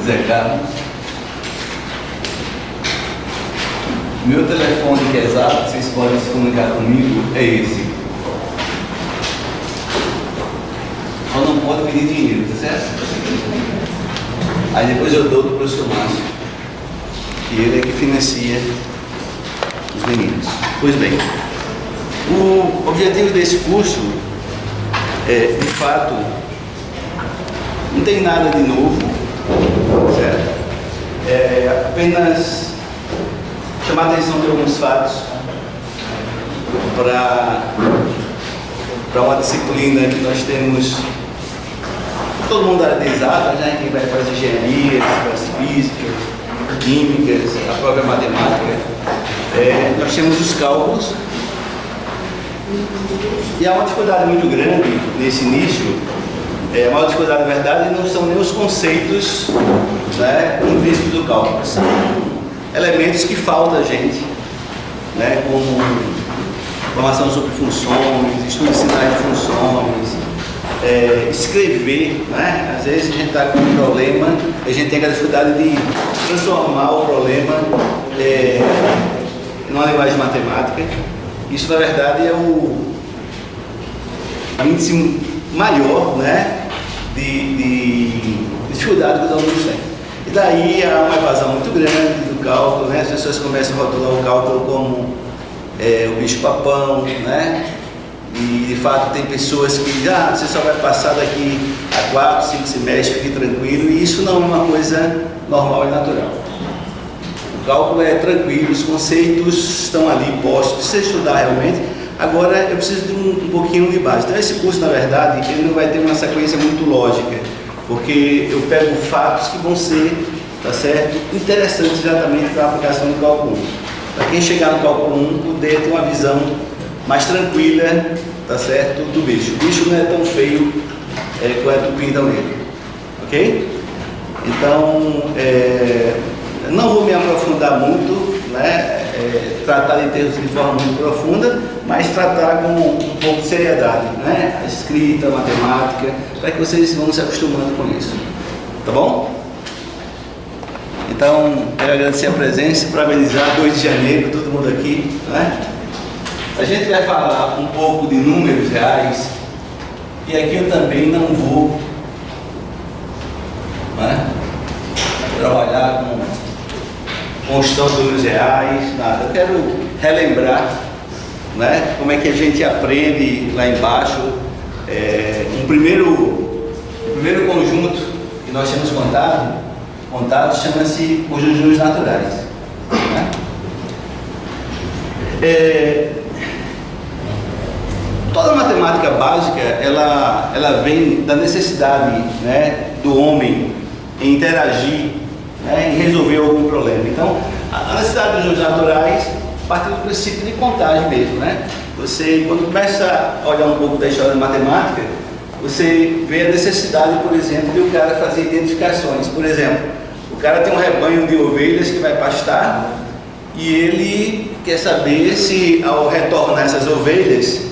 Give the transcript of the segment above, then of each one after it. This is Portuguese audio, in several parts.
Zé Carlos. Meu telefone, que é exato, vocês podem se comunicar comigo, é esse. Só não pode pedir dinheiro, tá certo? Aí depois eu dou do professor Márcio, que ele é que financia os meninos. Pois bem, o objetivo desse curso é, de fato, não tem nada de novo, certo? É apenas chamar a atenção de alguns fatos para uma disciplina que nós temos, todo mundo da área de exatas, né? Quem vai para as engenharias, para as físicas, químicas, a própria matemática, nós temos os cálculos, e há uma dificuldade muito grande nesse início. A maior dificuldade, na verdade, não são nem os conceitos, né, intrínsecos do cálculo, são elementos que falta a gente, né, como informação sobre funções, estudo de sinais de funções, escrever, né? Às vezes a gente está com um problema, a gente tem a dificuldade de transformar o problema numa linguagem matemática. Isso, na verdade, é o índice maior, né, de dificuldade que os alunos têm. E daí há uma evasão muito grande do cálculo, né? As pessoas começam a rotular o cálculo como o bicho-papão, né? E de fato tem pessoas que dizem, você só vai passar daqui a 4, 5 semestres, fique tranquilo, e isso não é uma coisa normal e natural. O cálculo é tranquilo, os conceitos estão ali postos, precisa estudar realmente. Agora eu preciso de um pouquinho de base. Então esse curso, na verdade, ele não vai ter uma sequência muito lógica, porque eu pego fatos que vão ser, tá certo, interessantes exatamente para a aplicação do cálculo 1. Para quem chegar no cálculo 1, poder ter uma visão mais tranquila, tá certo, do bicho. O bicho não é tão feio quanto pintam nele, ok? Então, não vou me aprofundar muito, né? Tratar de termos de forma muito profunda, mas tratar com um pouco de seriedade, né? A escrita, a matemática, para que vocês vão se acostumando com isso, tá bom? Então, quero agradecer a presença, parabenizar 2 de janeiro, todo mundo aqui, né? A gente vai falar um pouco de números reais, e aqui eu também não vou, né, trabalhar com construção de números reais, nada. Eu quero relembrar, né, como é que a gente aprende lá embaixo. O primeiro conjunto que nós temos contado chama-se conjunto de números naturais, né? Toda a matemática básica, ela vem da necessidade, né, do homem em interagir, né, em resolver algum problema. Então, a necessidade dos números naturais parte do princípio de contagem mesmo, né? Você, quando começa a olhar um pouco da história da matemática, você vê a necessidade, por exemplo, de o cara fazer identificações. Por exemplo, o cara tem um rebanho de ovelhas que vai pastar e ele quer saber se, ao retornar essas ovelhas,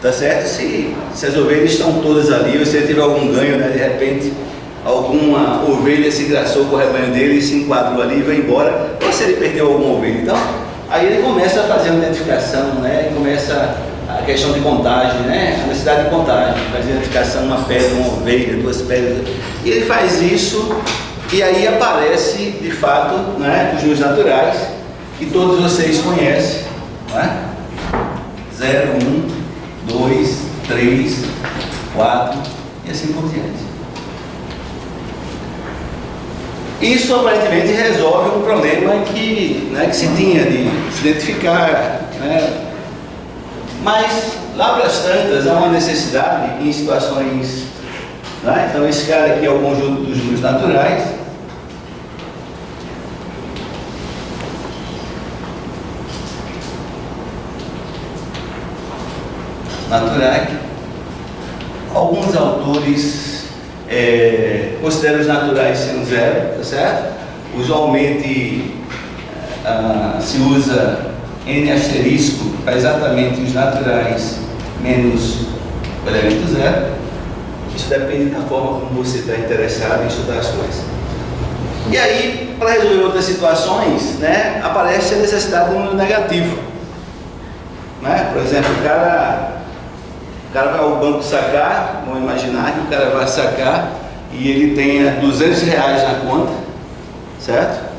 tá certo? Se as ovelhas estão todas ali, ou se ele teve algum ganho, né? De repente, alguma ovelha se engraçou com o rebanho dele, se enquadrou ali e vai embora, ou se ele perdeu alguma ovelha. Então, aí ele começa a fazer uma identificação, né? E começa a questão de contagem, né? A necessidade de contagem, fazer identificação, uma pedra, uma ovelha, 2 pedras. E ele faz isso, e aí aparece, de fato, né, os números naturais, que todos vocês conhecem, né? 0, 1, 2, 3, 4 e assim por diante. Isso aparentemente resolve um problema que se tinha de se identificar, né? Mas lá para as tantas há uma necessidade em situações, né? Então esse cara aqui é o conjunto dos números naturais. Alguns autores consideram os naturais sendo 0, tá certo? Usualmente se usa N asterisco para exatamente os naturais menos o elemento 0. Isso depende da forma como você está interessado em estudar as coisas. E aí, para resolver outras situações, né, aparece a necessidade de um número negativo. Né? Por exemplo, o cara vai ao banco sacar, vamos imaginar que o cara vai sacar e ele tenha R$200 na conta, certo?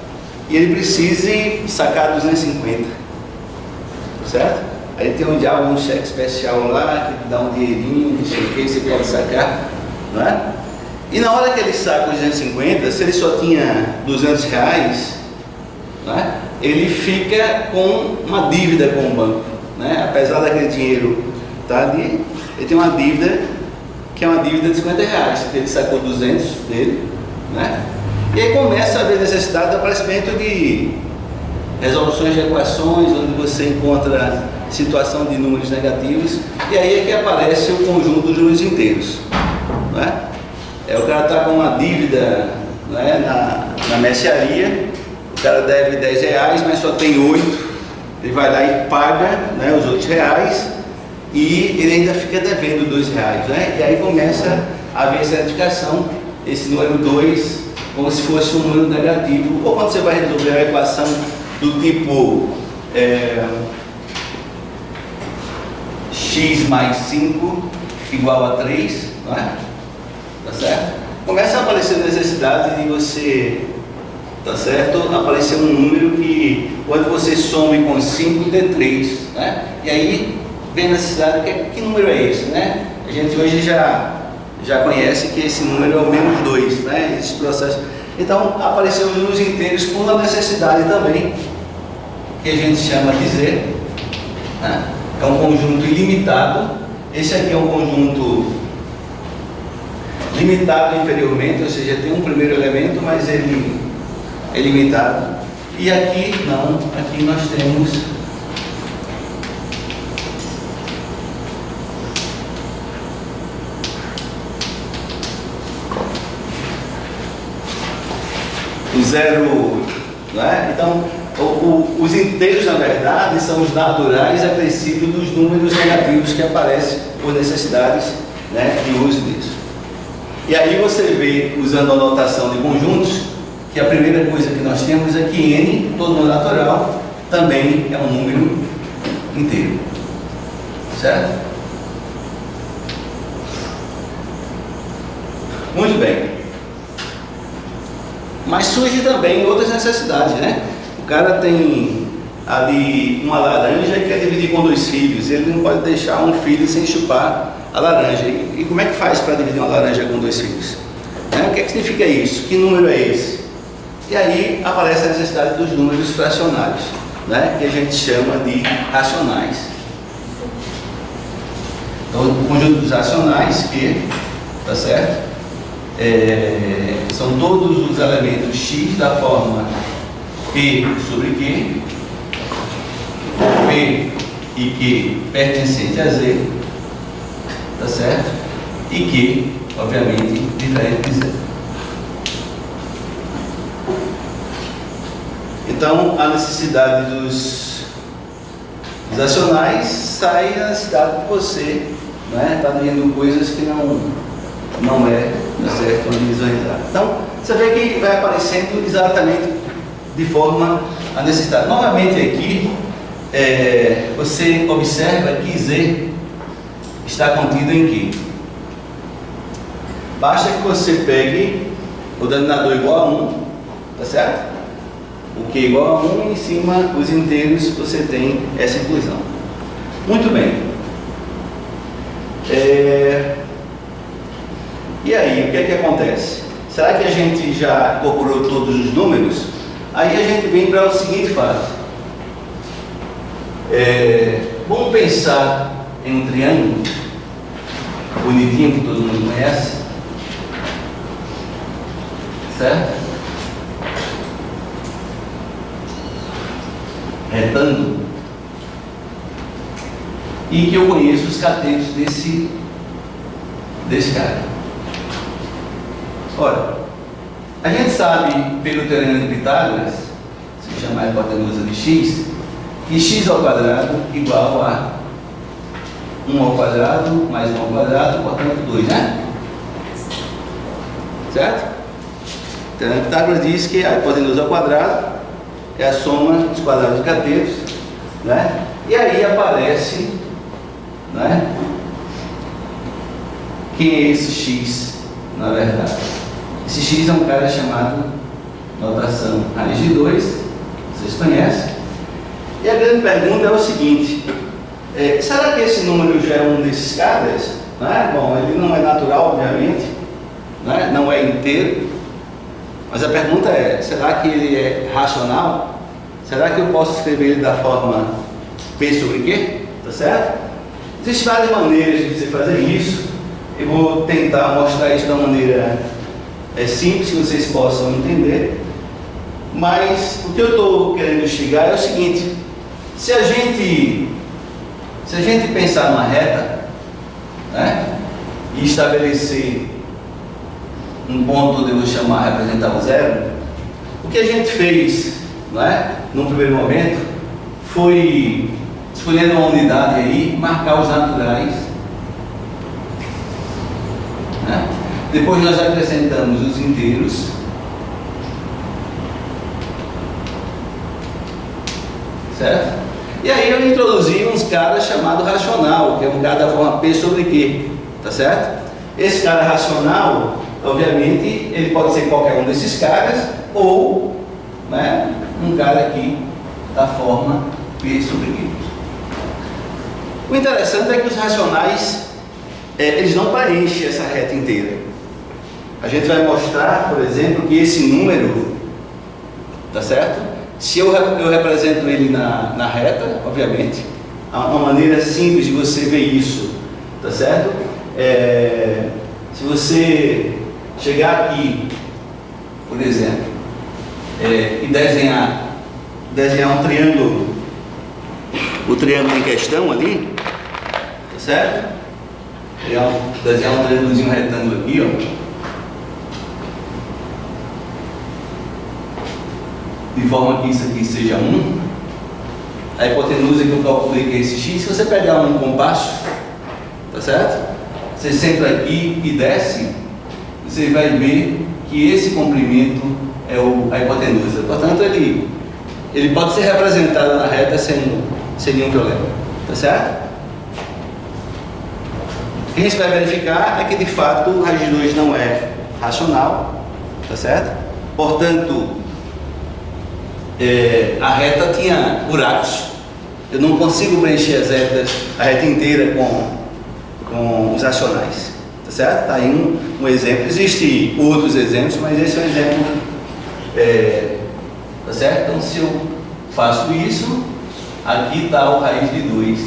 E ele precise sacar 250, certo? Aí tem um diabo, um cheque especial lá, que dá um dinheirinho, não sei o que, você pode sacar, não é? E na hora que ele saca os 250, se ele só tinha R$200, né, ele fica com uma dívida com o banco, né? Apesar daquele dinheiro estar ali, ele tem uma dívida que é uma dívida de R$50, porque ele sacou 200 dele, né? E aí começa a haver necessidade do aparecimento de resoluções de equações, onde você encontra situação de números negativos, e aí é que aparece o conjunto dos números inteiros, né? O cara está com uma dívida, né, na mercearia, o cara deve R$10, mas só tem 8, ele vai lá e paga, né, os outros reais, e ele ainda fica devendo R$2, né? E aí começa a haver essa identificação, esse número 2, como se fosse um número negativo, ou quando você vai resolver a equação do tipo x mais 5 igual a 3, não é? Tá certo? Começa a aparecer a necessidade de você, tá certo? Aparecer um número que, quando você some com 5, dê 3, né? E aí vem a necessidade, que número é esse, né? A gente hoje já conhece que esse número é o menos 2, né? Esse processo. Então, apareceu os números inteiros com uma necessidade também, que a gente chama de Z, né? É um conjunto ilimitado. Esse aqui é um conjunto limitado inferiormente, ou seja, tem um primeiro elemento, mas ele é limitado. E aqui não, aqui nós temos o zero, né? Então, os inteiros, na verdade, são os naturais acrescidos dos números negativos que aparecem por necessidades, né, de uso disso. E aí você vê, usando a notação de conjuntos, que a primeira coisa que nós temos é que n, todo número natural, também é um número inteiro. Certo? Muito bem. Mas surge também outras necessidades, né? O cara tem ali uma laranja e quer dividir com 2 filhos. Ele não pode deixar um filho sem chupar a laranja. E como é que faz para dividir uma laranja com 2 filhos? Né? O que é que significa isso? Que número é esse? E aí aparece a necessidade dos números fracionários, né? Que a gente chama de racionais. Então, o conjunto dos racionais, que, tá certo? São todos os elementos x da forma P sobre Q, P e Q pertencente a Z, tá certo? E Q, obviamente, diferente de Z. Então, a necessidade dos racionais sai da necessidade de você, né, tá lendo coisas que não é, tá certo, uma visualizar. Então, você vê que vai aparecendo exatamente de forma a necessidade. Novamente aqui, você observa que Z está contido em Q. Basta que você pegue o denominador igual a 1, tá certo? O Q igual a 1, em cima os inteiros, você tem essa inclusão. Muito bem. E aí, o que é que acontece? Será que a gente já incorporou todos os números? Aí a gente vem para o seguinte fato. Vamos pensar em um triângulo bonitinho que todo mundo conhece, certo? Retângulo. E que eu conheço os catetos desse cara. Ora, a gente sabe pelo teorema de Pitágoras, se chama a hipotenusa de x, que x ao quadrado igual a 1 ao quadrado mais 1 ao quadrado, portanto 2, né? Certo? Então, Pitágoras diz que a hipotenusa ao quadrado é a soma dos quadrados de catetos, né? E aí aparece, né, quem é esse x, na verdade. Esse x é um cara chamado notação raiz de 2, vocês conhecem. E a grande pergunta é o seguinte: será que esse número já é um desses caras? Né? Bom, ele não é natural, obviamente, né? Não é inteiro, mas a pergunta é: será que ele é racional? Será que eu posso escrever ele da forma P sobre Q? Tá certo? Existem várias maneiras de você fazer isso. Eu vou tentar mostrar isso de uma maneira simples, que vocês possam entender. Mas o que eu estou querendo chegar é o seguinte: se a gente pensar numa reta, né, e estabelecer um ponto onde eu vou chamar, representar o zero, o que a gente fez, né, no primeiro momento foi, escolhendo uma unidade aí, marcar os naturais, né? Depois nós acrescentamos os inteiros, certo? E aí eu introduzi uns caras chamado racional, que é um cara da forma P sobre Q, tá certo? Esse cara racional, obviamente, ele pode ser qualquer um desses caras, ou, né, um cara aqui da forma P sobre Q. O interessante é que os racionais, eles não preenchem essa reta inteira. A gente vai mostrar, por exemplo, que esse número, tá certo? Se eu represento ele na reta, obviamente, há uma maneira simples de você ver isso, tá certo? Se você chegar aqui, por exemplo, e desenhar um triângulo, o triângulo em questão ali, tá certo? Desenhar um triângulozinho retângulo aqui, ó. De forma que isso aqui seja 1, a hipotenusa que eu calculei que é esse x, se você pegar um compasso, tá certo? Você senta aqui e desce, você vai ver que esse comprimento é a hipotenusa. Portanto, ele pode ser representado na reta sem nenhum problema, tá certo? O que a gente vai verificar é que de fato o raiz de 2 não é racional, tá certo? Portanto, a reta tinha buracos. Eu não consigo preencher a reta inteira com os racionais, tá certo? Tá aí um exemplo. Existem outros exemplos, mas esse é um exemplo, tá certo? Então, se eu faço isso, aqui está o raiz de 2,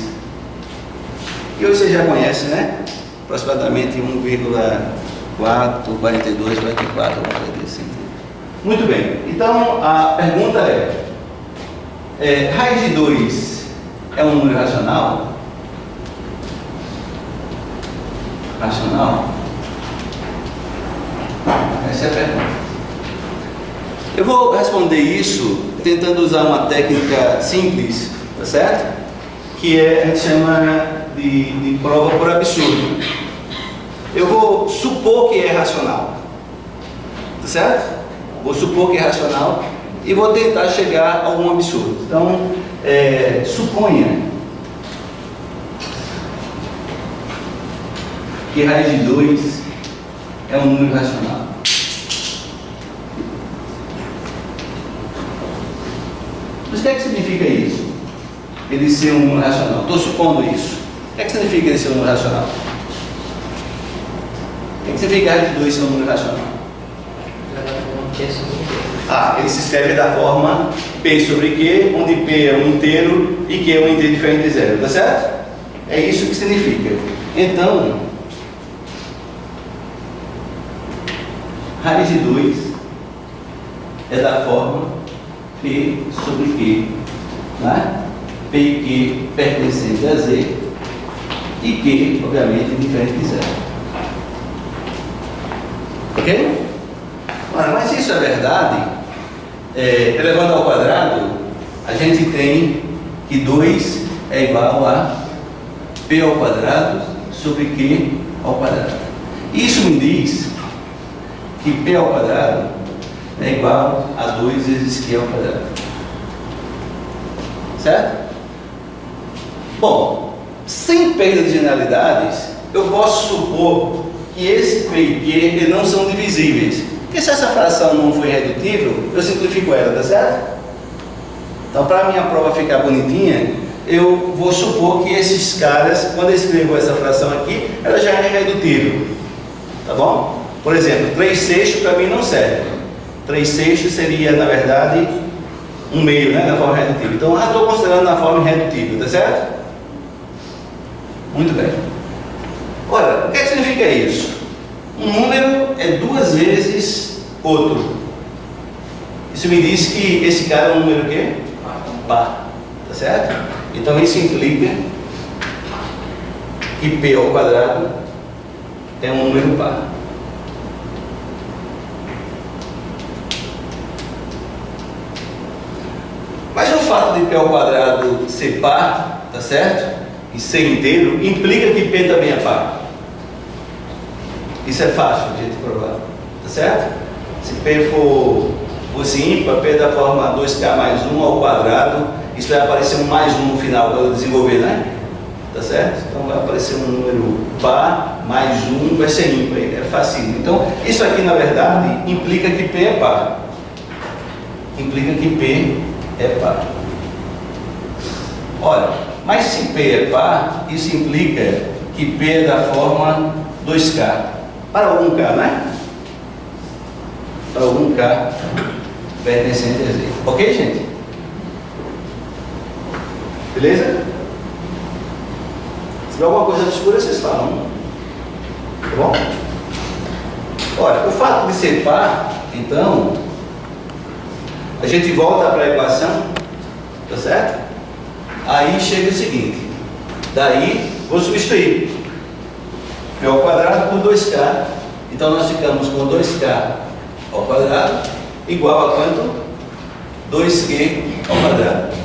que você já conhece, né? Aproximadamente 1,442 vai ter 4, muito bem, então a pergunta raiz de 2 é um número racional? Racional? Essa é a pergunta. Eu vou responder isso tentando usar uma técnica simples, tá certo? Que a gente chama de prova por absurdo. Eu vou supor que é racional, tá certo? Vou supor que é racional e vou tentar chegar a algum absurdo. Então, suponha que raiz de 2 é um número racional. Mas o que é que significa isso? Ele ser um número racional. Estou supondo isso. O que é que significa ele ser um número racional? O que é que significa raiz de 2 ser um número racional? Ele se escreve da forma P sobre Q, onde P é um inteiro e Q é um inteiro diferente de zero, tá certo? É isso que significa. Então, raiz de 2 é da forma P sobre Q, né? P e Q pertencente a Z e Q, obviamente, diferente de zero. Ok? Mas se isso é verdade, elevando ao quadrado, a gente tem que 2 é igual a P ao quadrado sobre Q ao quadrado. Isso me diz que P ao quadrado é igual a 2 vezes Q ao quadrado. Certo? Bom, sem perda de generalidades, eu posso supor que esse P e Q não são divisíveis. Porque se essa fração não for irredutível, eu simplifico ela, tá certo? Então, para a minha prova ficar bonitinha, eu vou supor que esses caras, quando eu escrevo essa fração aqui, ela já é irredutível. Tá bom? Por exemplo, 3/6 para mim não serve. 3/6 seria, na verdade, 1/2, né, na forma irredutível. Então, eu estou considerando na forma irredutível, tá certo? Muito bem. Ora, o que significa isso? Um número é 2 vezes outro. Isso me diz que esse cara é um número o quê? Par. Tá certo? Então, isso implica que P ao quadrado é um número par. Mas o fato de P ao quadrado ser par, tá certo? E ser inteiro, implica que P também é par. Isso é fácil de provar, tá certo? Se P fosse ímpar, P da forma 2K mais 1 ao quadrado, isso vai aparecer um mais 1 no final quando eu desenvolver, né? Tá certo? Então vai aparecer um número par, mais 1, vai ser ímpar, é facinho. Então, isso aqui na verdade implica que P é par. Implica que P é par. Olha, mas se P é par, isso implica que P é da forma 2K. Para algum K, né? Para algum K pertencente a Z. Ok, gente? Beleza? Se tiver alguma coisa obscura, vocês falam. Tá bom? Olha, o fato de ser par, então, a gente volta para a equação, tá certo? Aí chega o seguinte, daí vou substituir P ao quadrado por 2K, então nós ficamos com 2K ao quadrado igual a quanto? 2Q ao quadrado.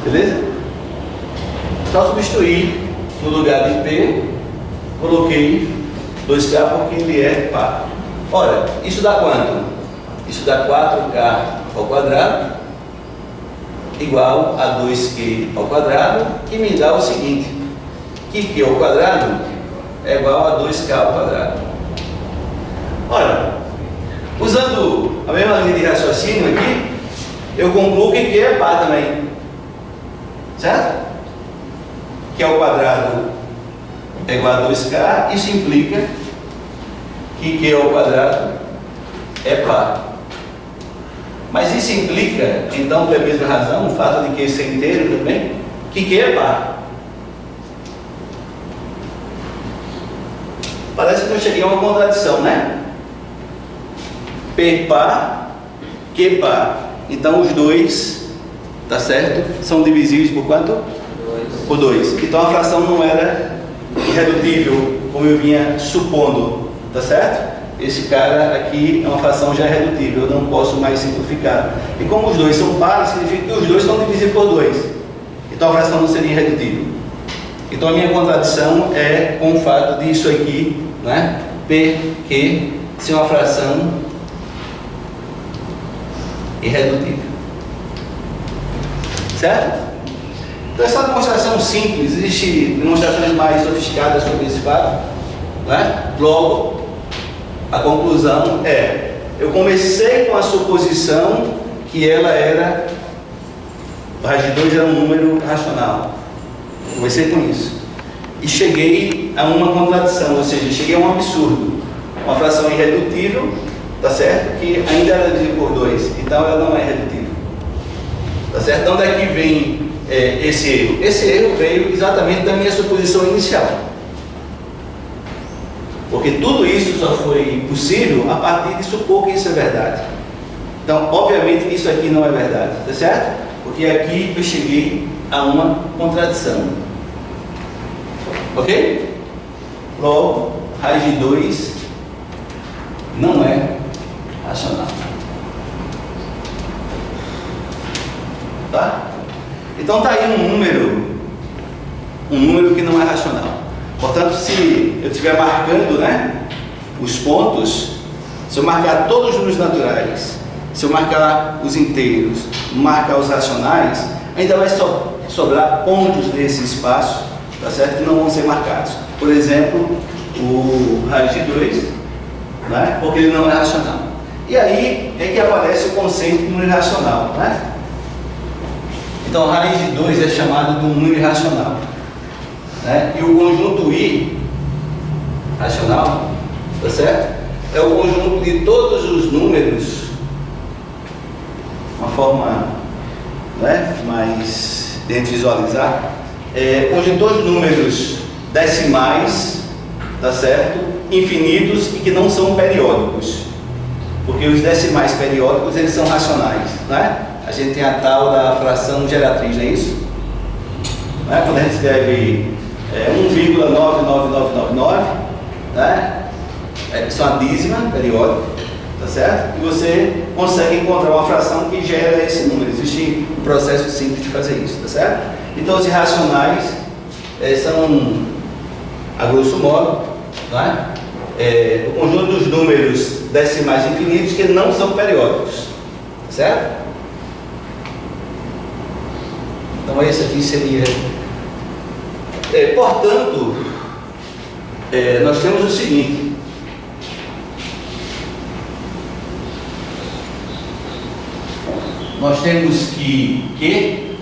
Beleza? Só substituir no lugar de P, coloquei 2K porque ele é par. Olha, isso dá quanto? Isso dá 4K ao quadrado igual a 2Q ao quadrado, que me dá o seguinte, que Q ao quadrado é igual a 2K ao quadrado. Olha, usando a mesma linha de raciocínio aqui, eu concluo que Q é par também. Certo? Q ao quadrado é igual a 2K, isso implica que Q ao quadrado é par. Mas isso implica, então, pela mesma razão, o fato de Q ser inteiro também, que Q é par. Parece que eu cheguei a uma contradição, né? P par, Q par. Então, os dois, tá certo? São divisíveis por quanto? 2. Por 2. Então, a fração não era irredutível, como eu vinha supondo, tá certo? Esse cara aqui é uma fração já irredutível, eu não posso mais simplificar. E como os dois são pares, significa que os dois estão divisíveis por 2. Então a fração não seria irredutível. Então a minha contradição é com o fato disso aqui, né? P, Q, ser uma fração irredutível. Certo? Então essa demonstração simples, existem demonstrações mais sofisticadas sobre esse fato, né? Logo, a conclusão é, eu comecei com a suposição que ela era, raiz de 2 era um número racional. Comecei com isso. E cheguei a uma contradição, ou seja, cheguei a um absurdo. Uma fração irredutível, tá certo? Que ainda era dividida por 2, então ela não é irredutível. Tá certo? Então daqui vem esse erro. Esse erro veio exatamente da minha suposição inicial. Porque tudo isso só foi possível a partir de supor que isso é verdade. Então, obviamente, isso aqui não é verdade, tá certo? Porque aqui eu cheguei a uma contradição. Ok? Logo, raiz de 2 não é racional. Tá? Então, tá aí um número que não é racional. Portanto, se eu estiver marcando, né, os pontos, Se eu marcar todos os números naturais, se eu marcar os inteiros, marcar os racionais, ainda vai sobrar pontos nesse espaço, tá certo? Que não vão ser marcados. Por exemplo, o raiz de 2, né? Porque ele não é racional. E aí é que aparece o conceito de número irracional, né? Então, raiz de 2 é chamado de um número irracional, né? E o conjunto I racional, tá certo? É o conjunto de todos os números, uma forma, né, mais de visualizar, conjunto de todos os números decimais, tá certo? Infinitos e que não são periódicos, porque os decimais periódicos eles são racionais, né? A gente tem a tal da fração geratriz, não é isso? Né? Quando a gente escreve 1,99999, né? Isso é uma dízima periódica, tá certo? E você consegue encontrar uma fração que gera esse número. Existe um processo simples de fazer isso, tá certo? Então os irracionais são, a grosso modo, né? O conjunto dos números decimais infinitos que não são periódicos, tá certo? Então esse aqui seria... portanto, nós temos o seguinte: nós temos que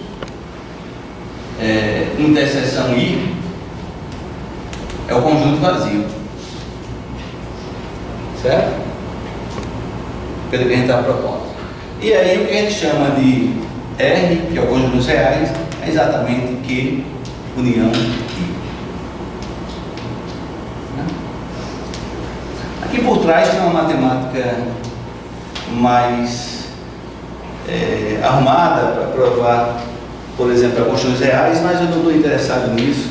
interseção I é o conjunto vazio, certo? Pelo que a gente está propondo. E aí o que a gente chama de R, que é o conjunto dos reais, é exatamente Q união I. Aqui por trás tem uma matemática mais arrumada para provar, por exemplo, a construção dos reais, mas eu não estou interessado nisso,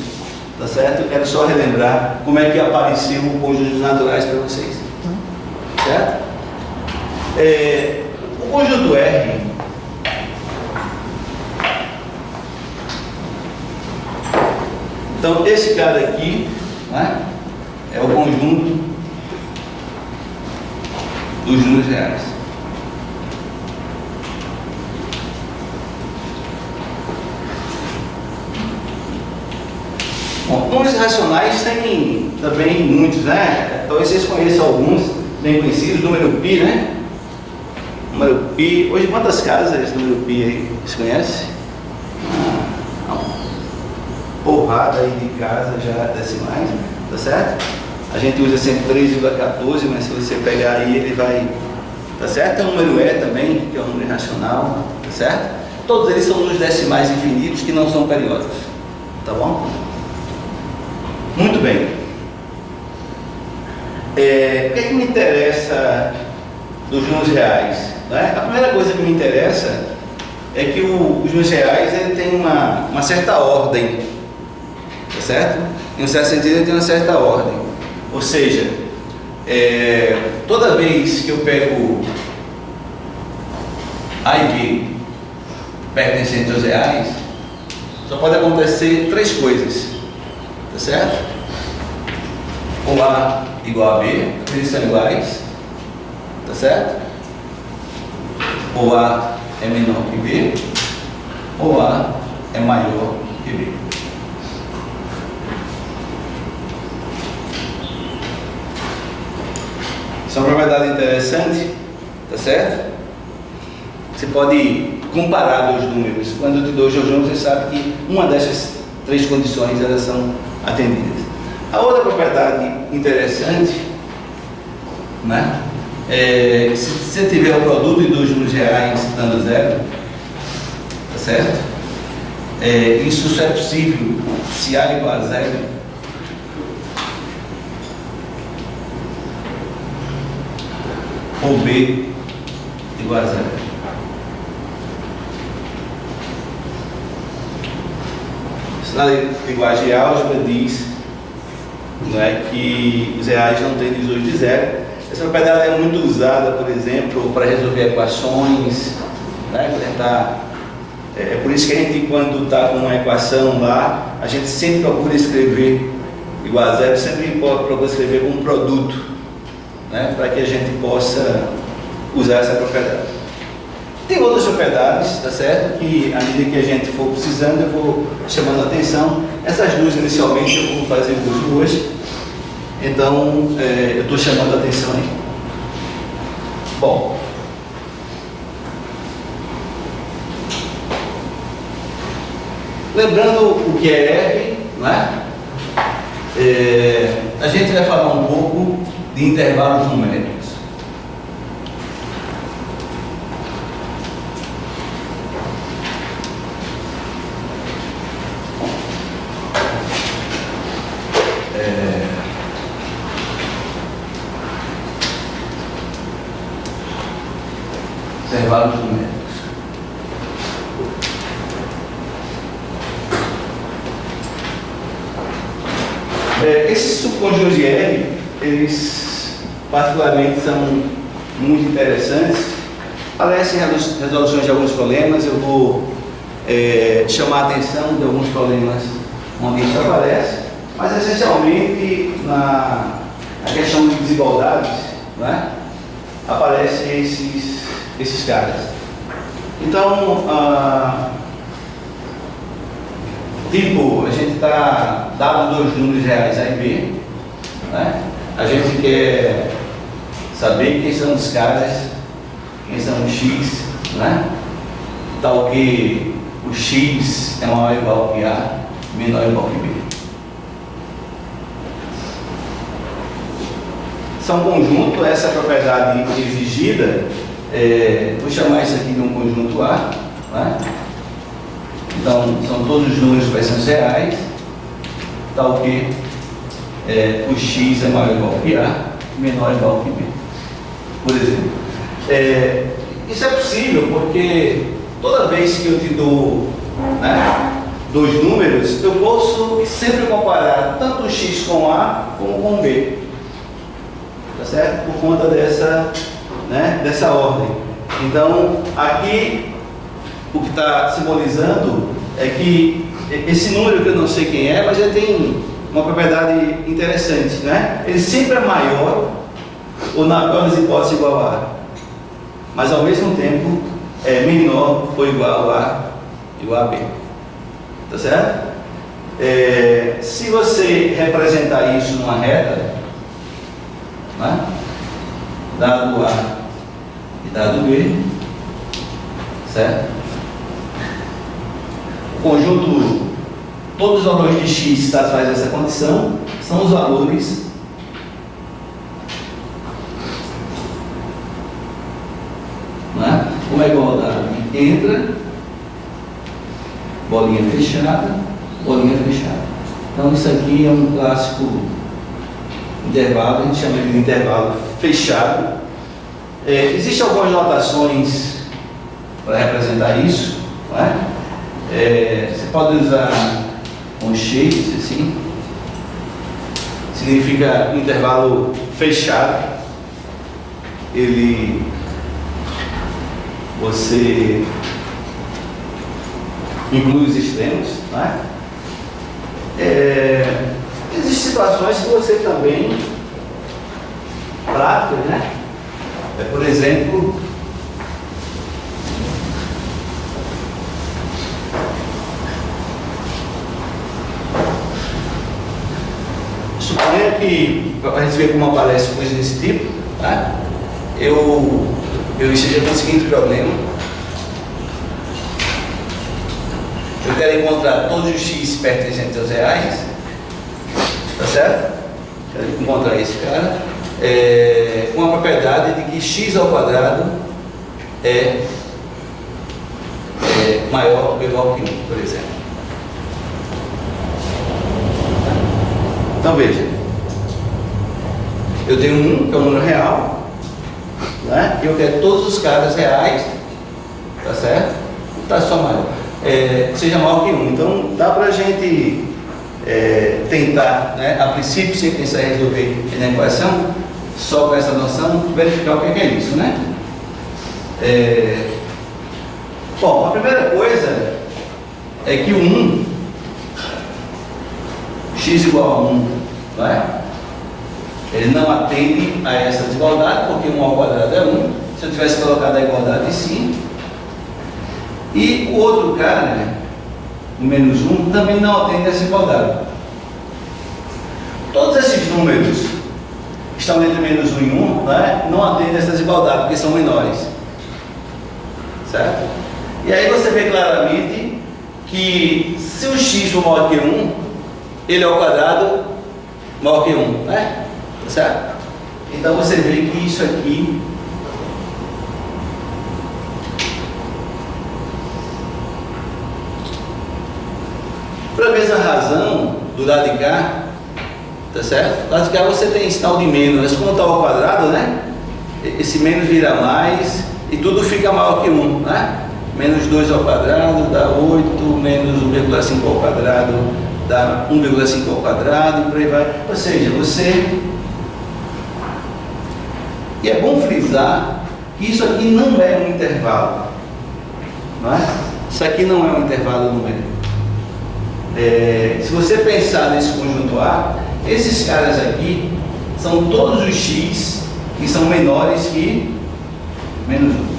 tá certo? Eu quero só relembrar como é que apareceu o conjunto dos naturais para vocês, certo? O conjunto R então esse cara aqui, né, é o conjunto dos números reais. Bom, números racionais tem também muitos, né? Talvez vocês conheçam alguns bem conhecidos, número π, né? Número π, hoje quantas casas número π aí vocês conhecem? Porrada aí de casa já decimais, tá certo? A gente usa sempre 3,14, mas se você pegar aí ele vai, tá certo? Tem o número E também, que é um número irracional, tá certo? Todos eles são números decimais infinitos que não são periódicos, tá bom? Muito bem. O que é que me interessa dos números reais? Né? A primeira coisa que me interessa é que os números reais ele tem uma certa ordem, tá certo? Em um certo sentido ele tem uma certa ordem, ou seja, toda vez que eu pego A e B pertencentes aos reais, só pode acontecer três coisas, tá certo? Ou A igual a B, eles são iguais, tá certo? Ou A é menor que B, ou A é maior que B. Isso é uma propriedade interessante, tá certo? Você pode comparar dois números. Quando eu te dou os dois números, você sabe que uma dessas três condições elas são atendidas. A outra propriedade interessante, né? Se você tiver o produto de dois números reais dando zero, tá certo? Isso só é possível se A igual a zero ou B igual a zero. Na linguagem de álgebra diz, não é, que os reais não têm divisores de zero. Essa propriedade é muito usada, por exemplo, para resolver equações, né? É por isso que a gente, quando está com uma equação lá, a gente sempre procura escrever igual a zero, sempre procura escrever com um produto, né, para que a gente possa usar essa propriedade. Tem outras propriedades, tá certo? Que à medida que a gente for precisando, eu vou chamando a atenção. Essas duas inicialmente eu vou fazer uso hoje, então eu estou chamando a atenção aí. Bom, lembrando o que é R, né? A gente vai falar um pouco de intervalos numéricos. Intervalos numéricos. Esses subconjuntos de R, eles particularmente são muito interessantes, parecem resoluções de alguns problemas. Eu vou chamar a atenção de alguns problemas onde isso aparece, mas essencialmente na questão de desigualdades, né, aparecem esses caras. Então, tipo, a gente está dado dois números reais A e B, né? A gente quer saber quem são os caras, quem são os X, né? Tal que o X é maior ou igual que A, menor ou igual que B. São conjunto, essa propriedade exigida, vou chamar isso aqui de um conjunto A, né? Então, são todos os números expressões reais, tal que o X é maior ou igual que A, menor ou igual que B. Por exemplo, isso é possível porque toda vez que eu te dou, né, dois números, eu posso sempre comparar tanto o X com A como com B. Tá certo? Por conta dessa ordem. Então, aqui o que está simbolizando é que esse número, que eu não sei quem é, mas ele tem uma propriedade interessante, né? Ele sempre é maior, ou na pior das hipóteses igual a A, mas ao mesmo tempo é menor ou igual a B. Tá certo? Se você representar isso numa reta, né, dado A e dado B, certo? O conjunto, todos os valores de X satisfazem essa condição, são os valores né, uma igualdade entra, bolinha fechada, bolinha fechada. Então isso aqui é um clássico intervalo, a gente chama de intervalo fechado. Existem algumas notações para representar isso, né? Você pode usar um X, assim, significa intervalo fechado. Você inclui os extremos, né? Existem situações que você também práticas, né? Por exemplo, suponha que, para a gente ver como aparece coisas desse tipo, tá? Eu esteja com o seguinte problema: eu quero encontrar todos os X pertencentes aos reais, tá certo? Quero encontrar esse cara, com a propriedade de que X ao quadrado é maior ou igual que 1, por exemplo. Então veja, eu tenho 1, que é um número real, né? E eu quero todos os caras reais, tá certo? Tá só maior, seja maior que 1. Então dá pra gente tentar, né, a princípio, sem pensar em resolver na equação, só com essa noção, verificar o que é isso, né? Bom, a primeira coisa é que o 1, x igual a 1, não é? ele não atende a essa desigualdade, porque 1 ao quadrado é 1. Se eu tivesse colocado a igualdade em si. E o outro cara, o menos 1, também não atende a essa igualdade. Todos esses números que estão entre menos 1 e 1, né, não atendem a essa desigualdade, porque são menores. Certo? E aí você vê claramente que se o x for maior que 1, ele é ao quadrado maior que 1, né? Certo? Então você vê que isso aqui por a mesma razão do lado de cá, tá certo? Do lado de cá você tem sinal de menos, mas como está ao quadrado, né? Esse menos vira mais e tudo fica maior que 1, né? Menos 2 ao quadrado dá 8, menos 1,5 ao quadrado dá 1,5 ao quadrado e por aí vai. Ou seja, você... E é bom frisar que isso aqui não é um intervalo, não é? Isso aqui não é um intervalo numérico. Se você pensar nesse conjunto A, esses caras aqui são todos os x que são menores que menos 1.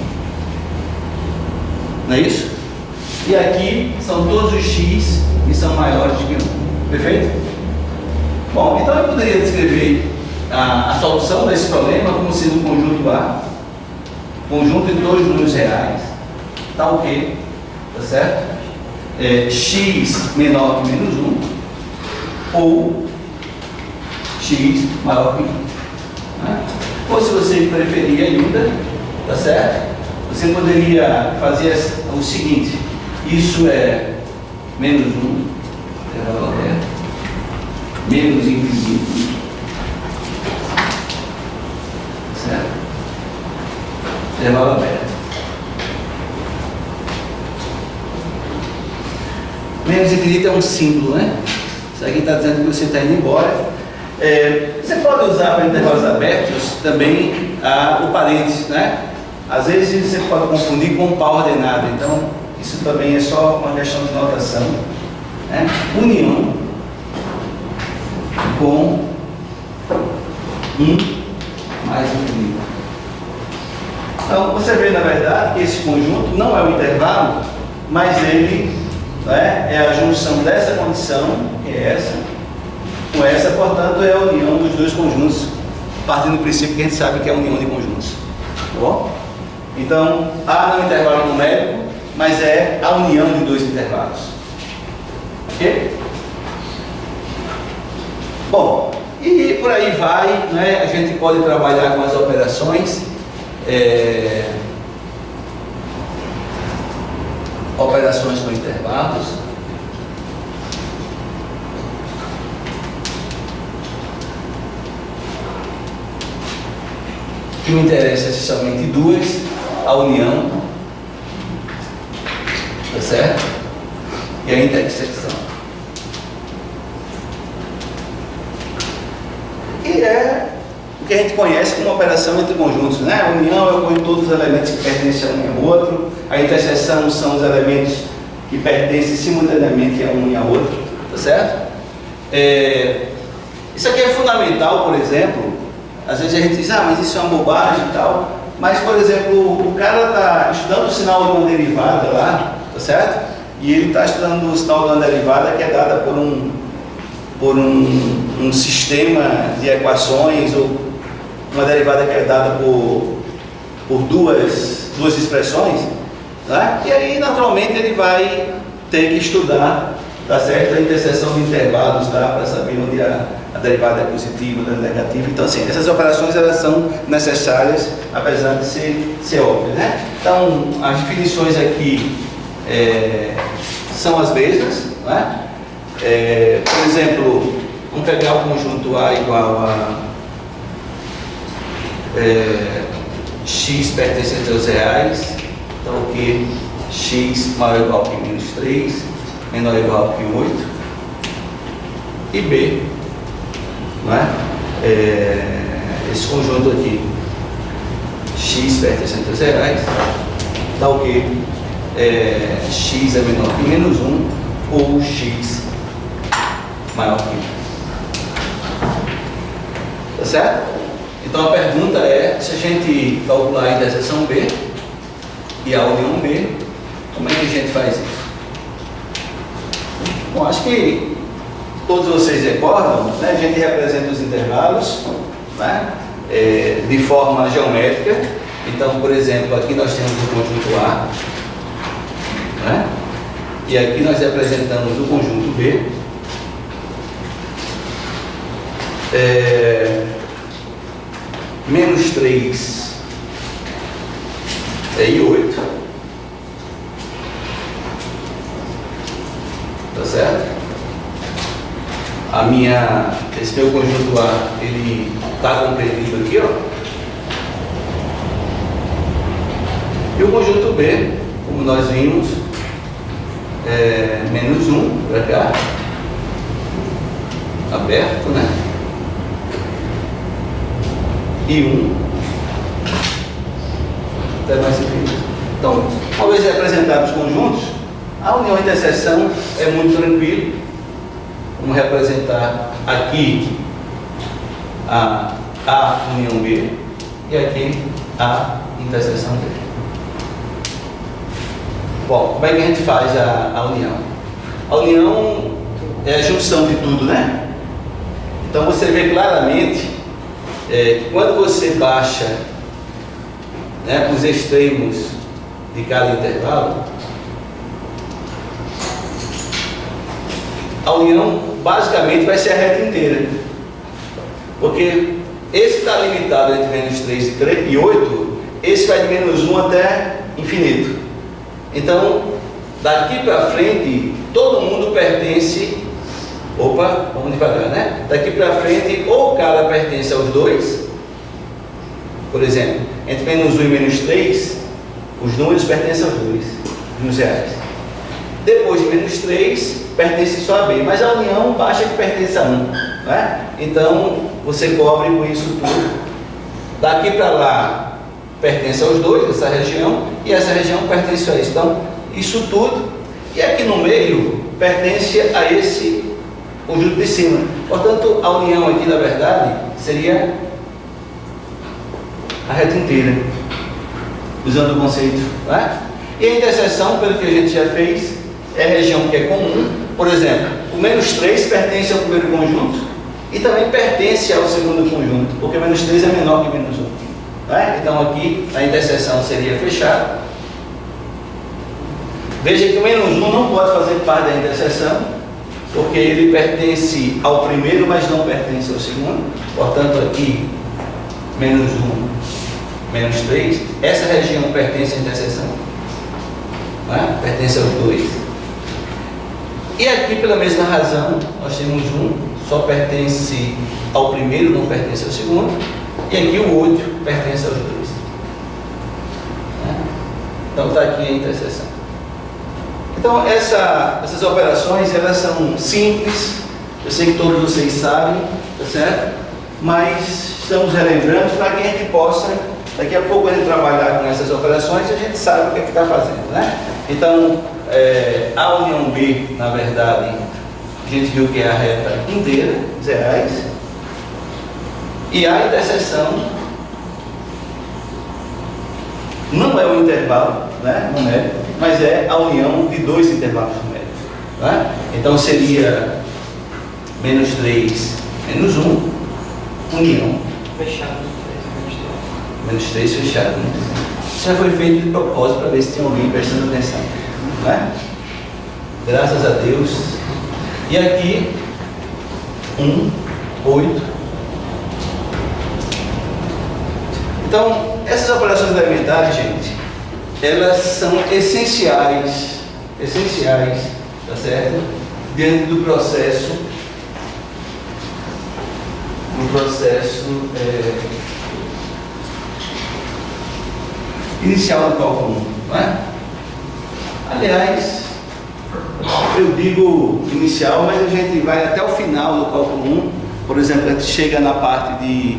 Não é isso? E aqui são todos os x que são maiores que 1. Perfeito? Bom, então eu poderia descrever a solução desse problema como sendo um conjunto A, conjunto de dois números reais, tá ok? Tá certo? X menor que menos 1 ou x maior que 1. Né? Ou se você preferir ainda, tá certo? Você poderia fazer o seguinte: isso é menos 1, intervalo aberto, menos infinito, certo? Intervalo aberto. Menos infinito é um símbolo, né? Isso aqui está dizendo que você está indo embora. Você pode usar para intervalos abertos também o parênteses, né? Às vezes você pode confundir com um par ordenado, então isso também é só uma questão de notação, né? União com 1 mais infinito. Então você vê na verdade que esse conjunto não é um intervalo, mas ele, né, é a junção dessa condição, que é essa, com essa, portanto é a união dos dois conjuntos, partindo do princípio que a gente sabe que é a união de conjuntos. Tá bom? Então, A não é um intervalo numérico, mas é a união de dois intervalos. Ok? Bom, e por aí vai, né? A gente pode trabalhar com as operações. Operações com intervalos. O que me interessa é somente duas, a união, tá certo? E a intersecção. E é o que a gente conhece como operação entre conjuntos, né? A união é o conjunto de todos os elementos que pertencem a um e ao outro. A interseção são os elementos que pertencem simultaneamente a um e ao outro, tá certo? Isso aqui é fundamental, por exemplo. Às vezes a gente diz, mas isso é uma bobagem e tal. Mas, por exemplo, o cara está estudando o sinal de uma derivada lá, tá certo? E ele está estudando o sinal de uma derivada que é dada por um sistema de equações, ou uma derivada que é dada por duas expressões, né? E aí, naturalmente, ele vai ter que estudar, tá certo? A interseção de intervalos, tá? Para saber onde a derivada é positiva, onde é negativa. Então, assim, essas operações elas são necessárias, apesar de ser óbvias, né? Então, as definições aqui são as mesmas, né? Por exemplo, vamos pegar o conjunto A igual a x pertencente aos reais, então o que x maior ou igual que menos 3, menor ou igual que 8, e B, não é? Esse conjunto aqui, x pertencente aos reais, dá o que? X é menor que menos 1, ou x maior que 1. Tá certo? Então a pergunta é, se a gente calcular a interseção B e a união B, como é que a gente faz isso? Bom, acho que todos vocês recordam, né? A gente representa os intervalos, né? De forma geométrica. Então, por exemplo, aqui nós temos o conjunto A, né? E aqui nós representamos o conjunto B. Menos 3 e 8. Tá certo? Esse meu conjunto A, ele está compreendido aqui, ó. E o conjunto B, como nós vimos, menos 1 para cá, aberto, né? E 1 até mais infinito. Então, uma vez representados os conjuntos, a união e interseção é muito tranquilo. Vamos representar aqui a união B e aqui a interseção B. Bom, como é que a gente faz a união? A união é a junção de tudo, né? Então você vê claramente que quando você baixa, né, os extremos de cada intervalo, a união basicamente vai ser a reta inteira, porque esse está limitado entre menos 3 e 8, esse vai de menos 1 até infinito. Então, daqui para frente, todo mundo pertence. Opa, vamos devagar, né? Daqui para frente, ou o cara pertence aos dois, por exemplo, entre menos 1 e menos 3, os números pertencem aos dois, nos reais. Depois de menos 3, pertence só a B, mas a união baixa que pertence a 1, né? Então, você cobre com isso tudo. Daqui para lá, pertence aos dois, essa região, e essa região pertence a isso. Então, isso tudo, e aqui no meio, pertence a esse conjunto de cima. Portanto, a união aqui, na verdade, seria a reta inteira, usando o conceito, né? E a interseção, pelo que a gente já fez, é a região que é comum. Por exemplo, o menos 3 pertence ao primeiro conjunto e também pertence ao segundo conjunto, porque menos 3 é menor que menos 1. Né? Então aqui a interseção seria fechada. Veja que o menos 1 não pode fazer parte da interseção, porque ele pertence ao primeiro, mas não pertence ao segundo. Portanto, aqui, menos 1, menos 3, essa região pertence à interseção. Né? Pertence aos dois. E aqui, pela mesma razão, nós temos 1, só pertence ao primeiro, não pertence ao segundo. E aqui o 8 pertence aos dois. Né? Então está aqui a interseção. Então essas operações, elas são simples. Eu sei que todos vocês sabem, tá certo? Mas estamos relembrando para que a gente possa, daqui a pouco, a gente trabalhar com essas operações e a gente sabe o que está fazendo, né? Então, a união B, na verdade, a gente viu que é a reta inteira, os reais, e a interseção não é o intervalo, né? Não é, mas é a união de dois intervalos numéricos, né? Então seria menos 3, menos 1, união. Fechado. Menos 3 fechado, né? Isso já foi feito de propósito para ver se tinha alguém prestando atenção, né? Graças a Deus. E aqui 1, 8. Então, essas operações elementares, gente, elas são essenciais, tá certo? Dentro do processo inicial do cálculo 1, não é? Aliás, eu digo inicial, mas a gente vai até o final do cálculo 1. Por exemplo, a gente chega na parte de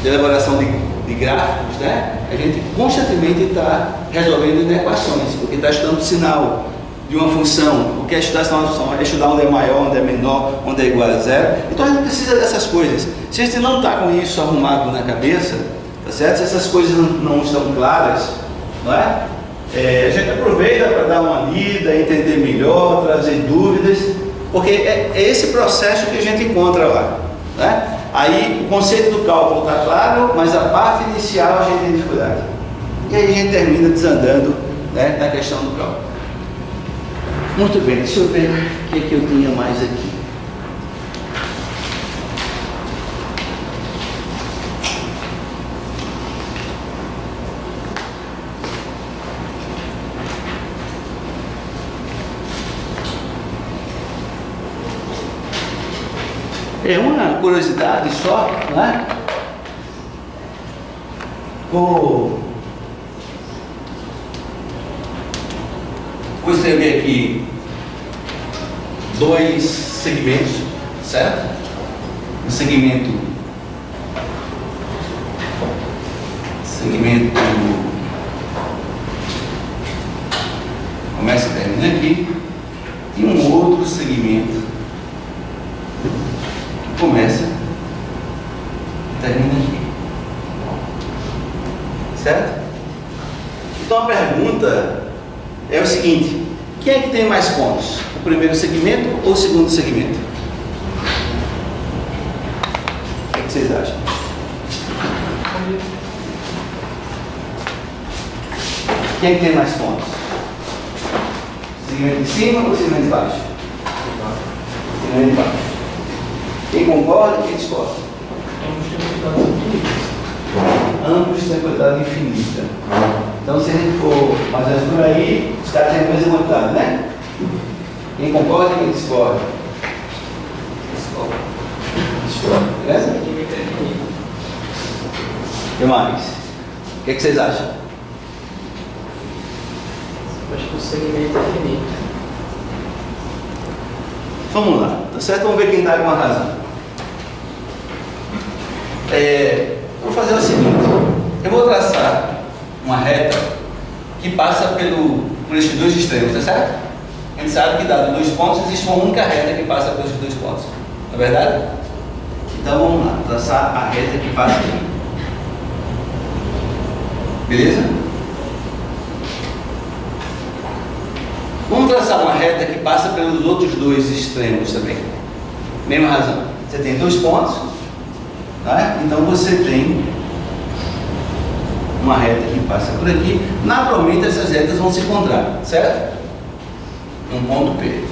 elaboração de gráficos, né? A gente constantemente está resolvendo equações, porque está estudando sinal, de uma função. O que é estudar essa função? É estudar onde é maior, onde é menor, onde é igual a zero. Então a gente precisa dessas coisas. Se a gente não está com isso arrumado na cabeça, tá certo? Se essas coisas não estão claras, não é? A gente aproveita para dar uma lida, entender melhor, trazer dúvidas, porque é esse processo que a gente encontra lá, né? Aí o conceito do cálculo está claro, mas a parte inicial a gente tem dificuldade. E aí a gente termina desandando, né, na questão do cálculo. Muito bem, deixa eu ver o que eu tinha mais aqui. É uma curiosidade só, né? Vou escrever aqui dois segmentos, certo? Um segmento começa e termina aqui, e um outro segmento que começa e termina aqui, certo? Então a pergunta é o seguinte: quem é que tem mais pontos? O primeiro segmento ou o segundo segmento? O que vocês acham? Quem é que tem mais pontos? Segmento de cima ou segmento de baixo? Segmento de baixo. Quem concorda e quem discorda? Ambos têm quantidade infinita. Então, se a gente for mais ou menos por aí, os caras têm a mesma quantidade, né? Quem concorda e quem discorda? Discorda. Beleza? O que mais? O que vocês acham? Acho que o segmento é finito. Vamos lá, tá certo? Vamos ver quem está com a razão. Vou fazer o seguinte: eu vou traçar uma reta que passa por esses dois extremos, tá certo? A gente sabe que, dado dois pontos, existe uma única reta que passa por esses dois pontos, não é verdade? Então vamos lá, traçar a reta que passa aqui. Beleza? Vamos traçar uma reta que passa pelos outros dois extremos também. Mesma razão. Você tem dois pontos, tá? Então você tem uma reta que passa por aqui. Naturalmente essas retas vão se encontrar, certo? Um ponto P.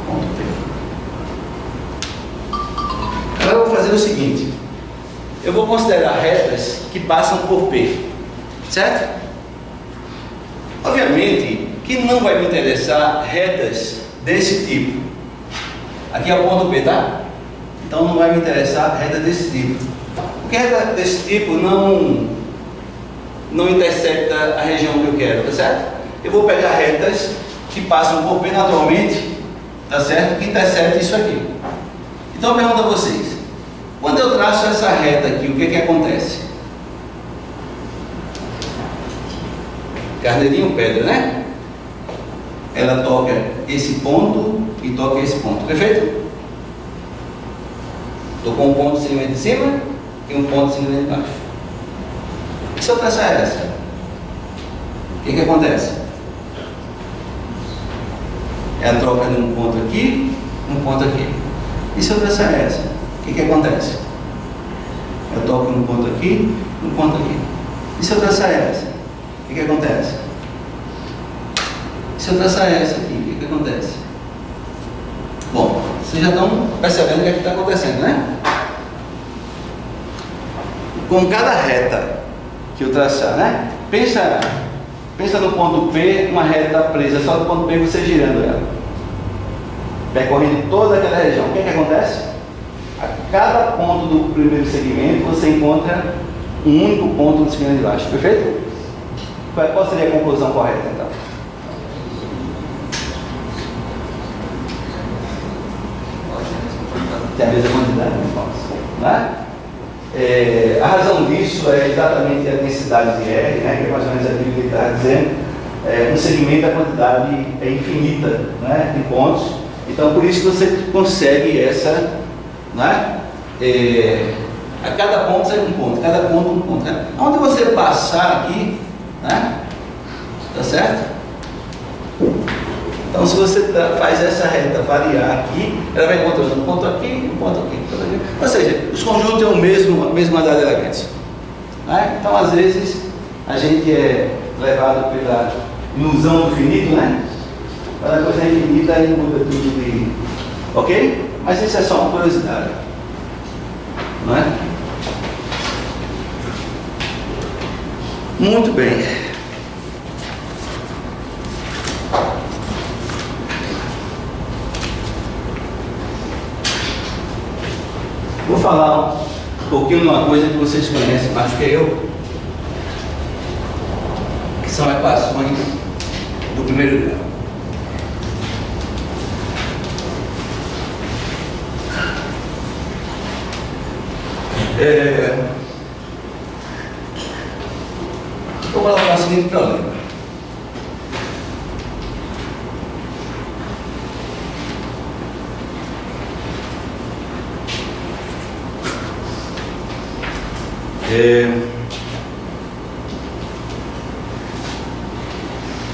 Ponto P. Agora eu vou fazer o seguinte: eu vou considerar retas que passam por P, certo? Obviamente que não vai me interessar retas desse tipo. Aqui é o ponto P, tá? Então não vai me interessar reta desse tipo. Porque reta desse tipo não intercepta a região que eu quero, tá certo? Eu vou pegar retas que passam por P naturalmente, tá certo? Que intercepta isso aqui. Então eu pergunto a vocês: quando eu traço essa reta aqui, o que acontece? Carneirinho pedra, né? Ela toca esse ponto e toca esse ponto, perfeito? Estou com um ponto em cima de cima e um ponto em cima de baixo. E se eu traçar essa? O que acontece? Ela troca de um ponto aqui, um ponto aqui. E se eu traçar essa? O que acontece? Eu toco num ponto aqui, num ponto aqui. E se eu traçar essa? O que acontece? Se eu traçar essa aqui, o que acontece? Bom, vocês já estão percebendo o que está acontecendo, né? Com cada reta que eu traçar, né? Pensa no ponto P, uma reta presa só do ponto P, você girando ela, percorrendo toda aquela região. O que acontece? A cada ponto do primeiro segmento você encontra um único ponto no segmento de baixo, perfeito? Qual seria a conclusão correta, então? Tem a mesma quantidade de pontos, né? A razão disso é exatamente a densidade de R, né? Que é mais ou menos aquilo que ele está dizendo. um segmento a quantidade é infinita, né, de pontos. Então por isso que você consegue essa, né, a cada ponto sai um ponto, cada ponto um ponto. Né? Onde você passar aqui, né, tá certo? Então se você faz essa reta variar aqui, ela vai encontrando um ponto aqui, um ponto aqui, um ponto aqui. Ou seja, os conjuntos têm a mesma dada elegância. Né? Então às vezes a gente é levado pela ilusão do finito, né? Quando a coisa é infinita, aí muda tudo de... Ok? Mas isso é só uma curiosidade. Não é? Muito bem. Vou falar um pouquinho de uma coisa que vocês conhecem mais que eu, que são equações do primeiro grau. Vou colocar o seguinte problema.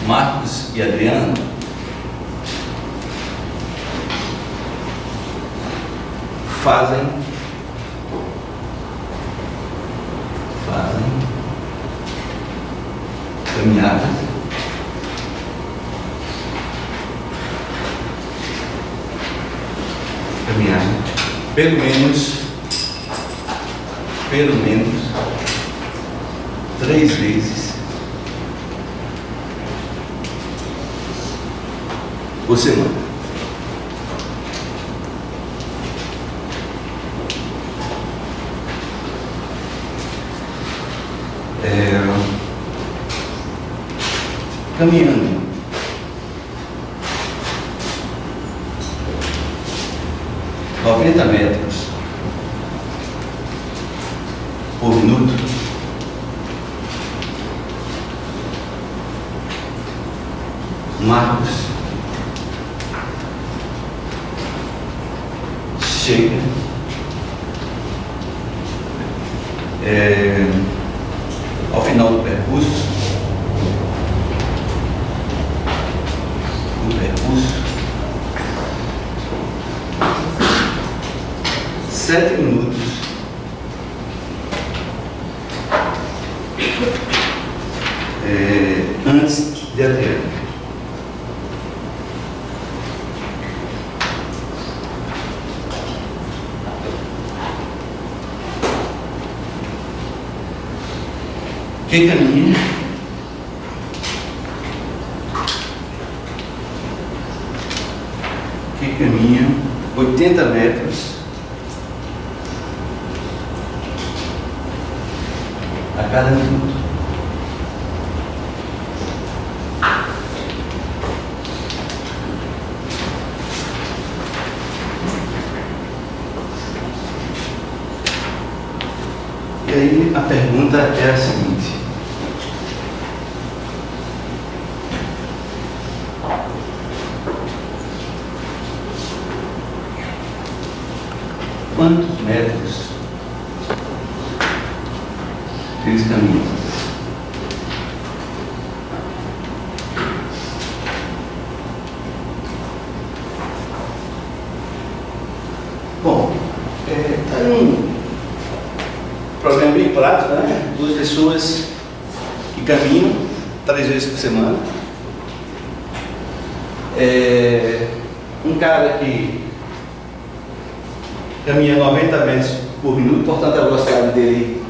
Marcos e Adriano fazem caminhadas pelo menos 3 vezes por semana. Caminhando 90 metros por minuto, Marcos chega ao final do percurso 7 minutos antes de Adriano. Quem caminha que caminha 80 metros a cada minuto. E aí a pergunta é a seguinte: quantos metros eles caminham? Bom, está um problema bem prático, né? 2 pessoas que caminham 3 vezes por semana. Um cara que caminha 90 metros por minuto, portanto a velocidade dele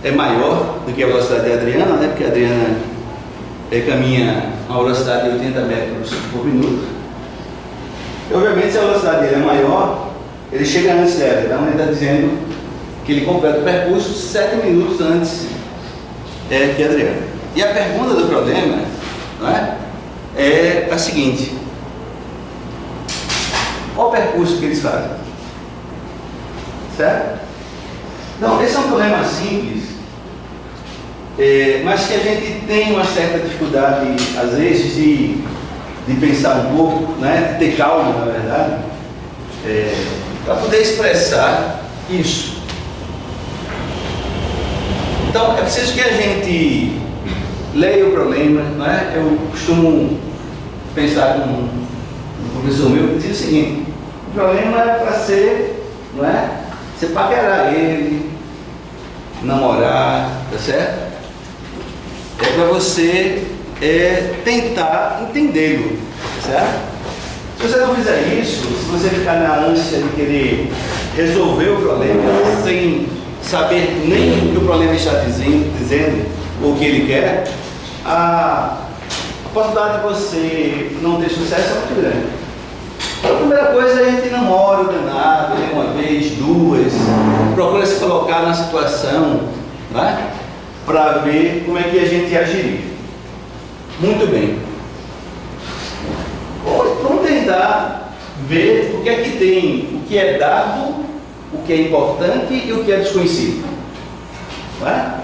é maior do que a velocidade da Adriana, né? Porque a Adriana caminha a uma velocidade de 80 metros por minuto. E, obviamente, se a velocidade dele é maior, ele chega antes dela. Então ele está dizendo que ele completa o percurso 7 minutos antes que a Adriana. E a pergunta do problema, né, é a seguinte: qual o percurso que eles fazem? Certo? Não, esse é um problema simples, mas que a gente tem uma certa dificuldade, às vezes, de pensar um pouco, né? De ter calma, na verdade, para poder expressar isso. Então, é preciso que a gente leia o problema, né? Eu costumo pensar com um professor meu que diz o seguinte: o problema é para ser, não é? Você paquerar ele, namorar, tá certo? É para você tentar entendê-lo, tá certo? Se você não fizer isso, se você ficar na ânsia de querer resolver o problema sem saber nem o que o problema está dizendo ou o que ele quer, a possibilidade de você não ter sucesso é muito grande. Então, a primeira coisa é a gente namora o danado, uma vez, duas, procura se colocar na situação, né, para ver como é que a gente agiria. Muito bem. Vamos tentar ver o que é que tem, o que é dado, o que é importante e o que é desconhecido. Não é?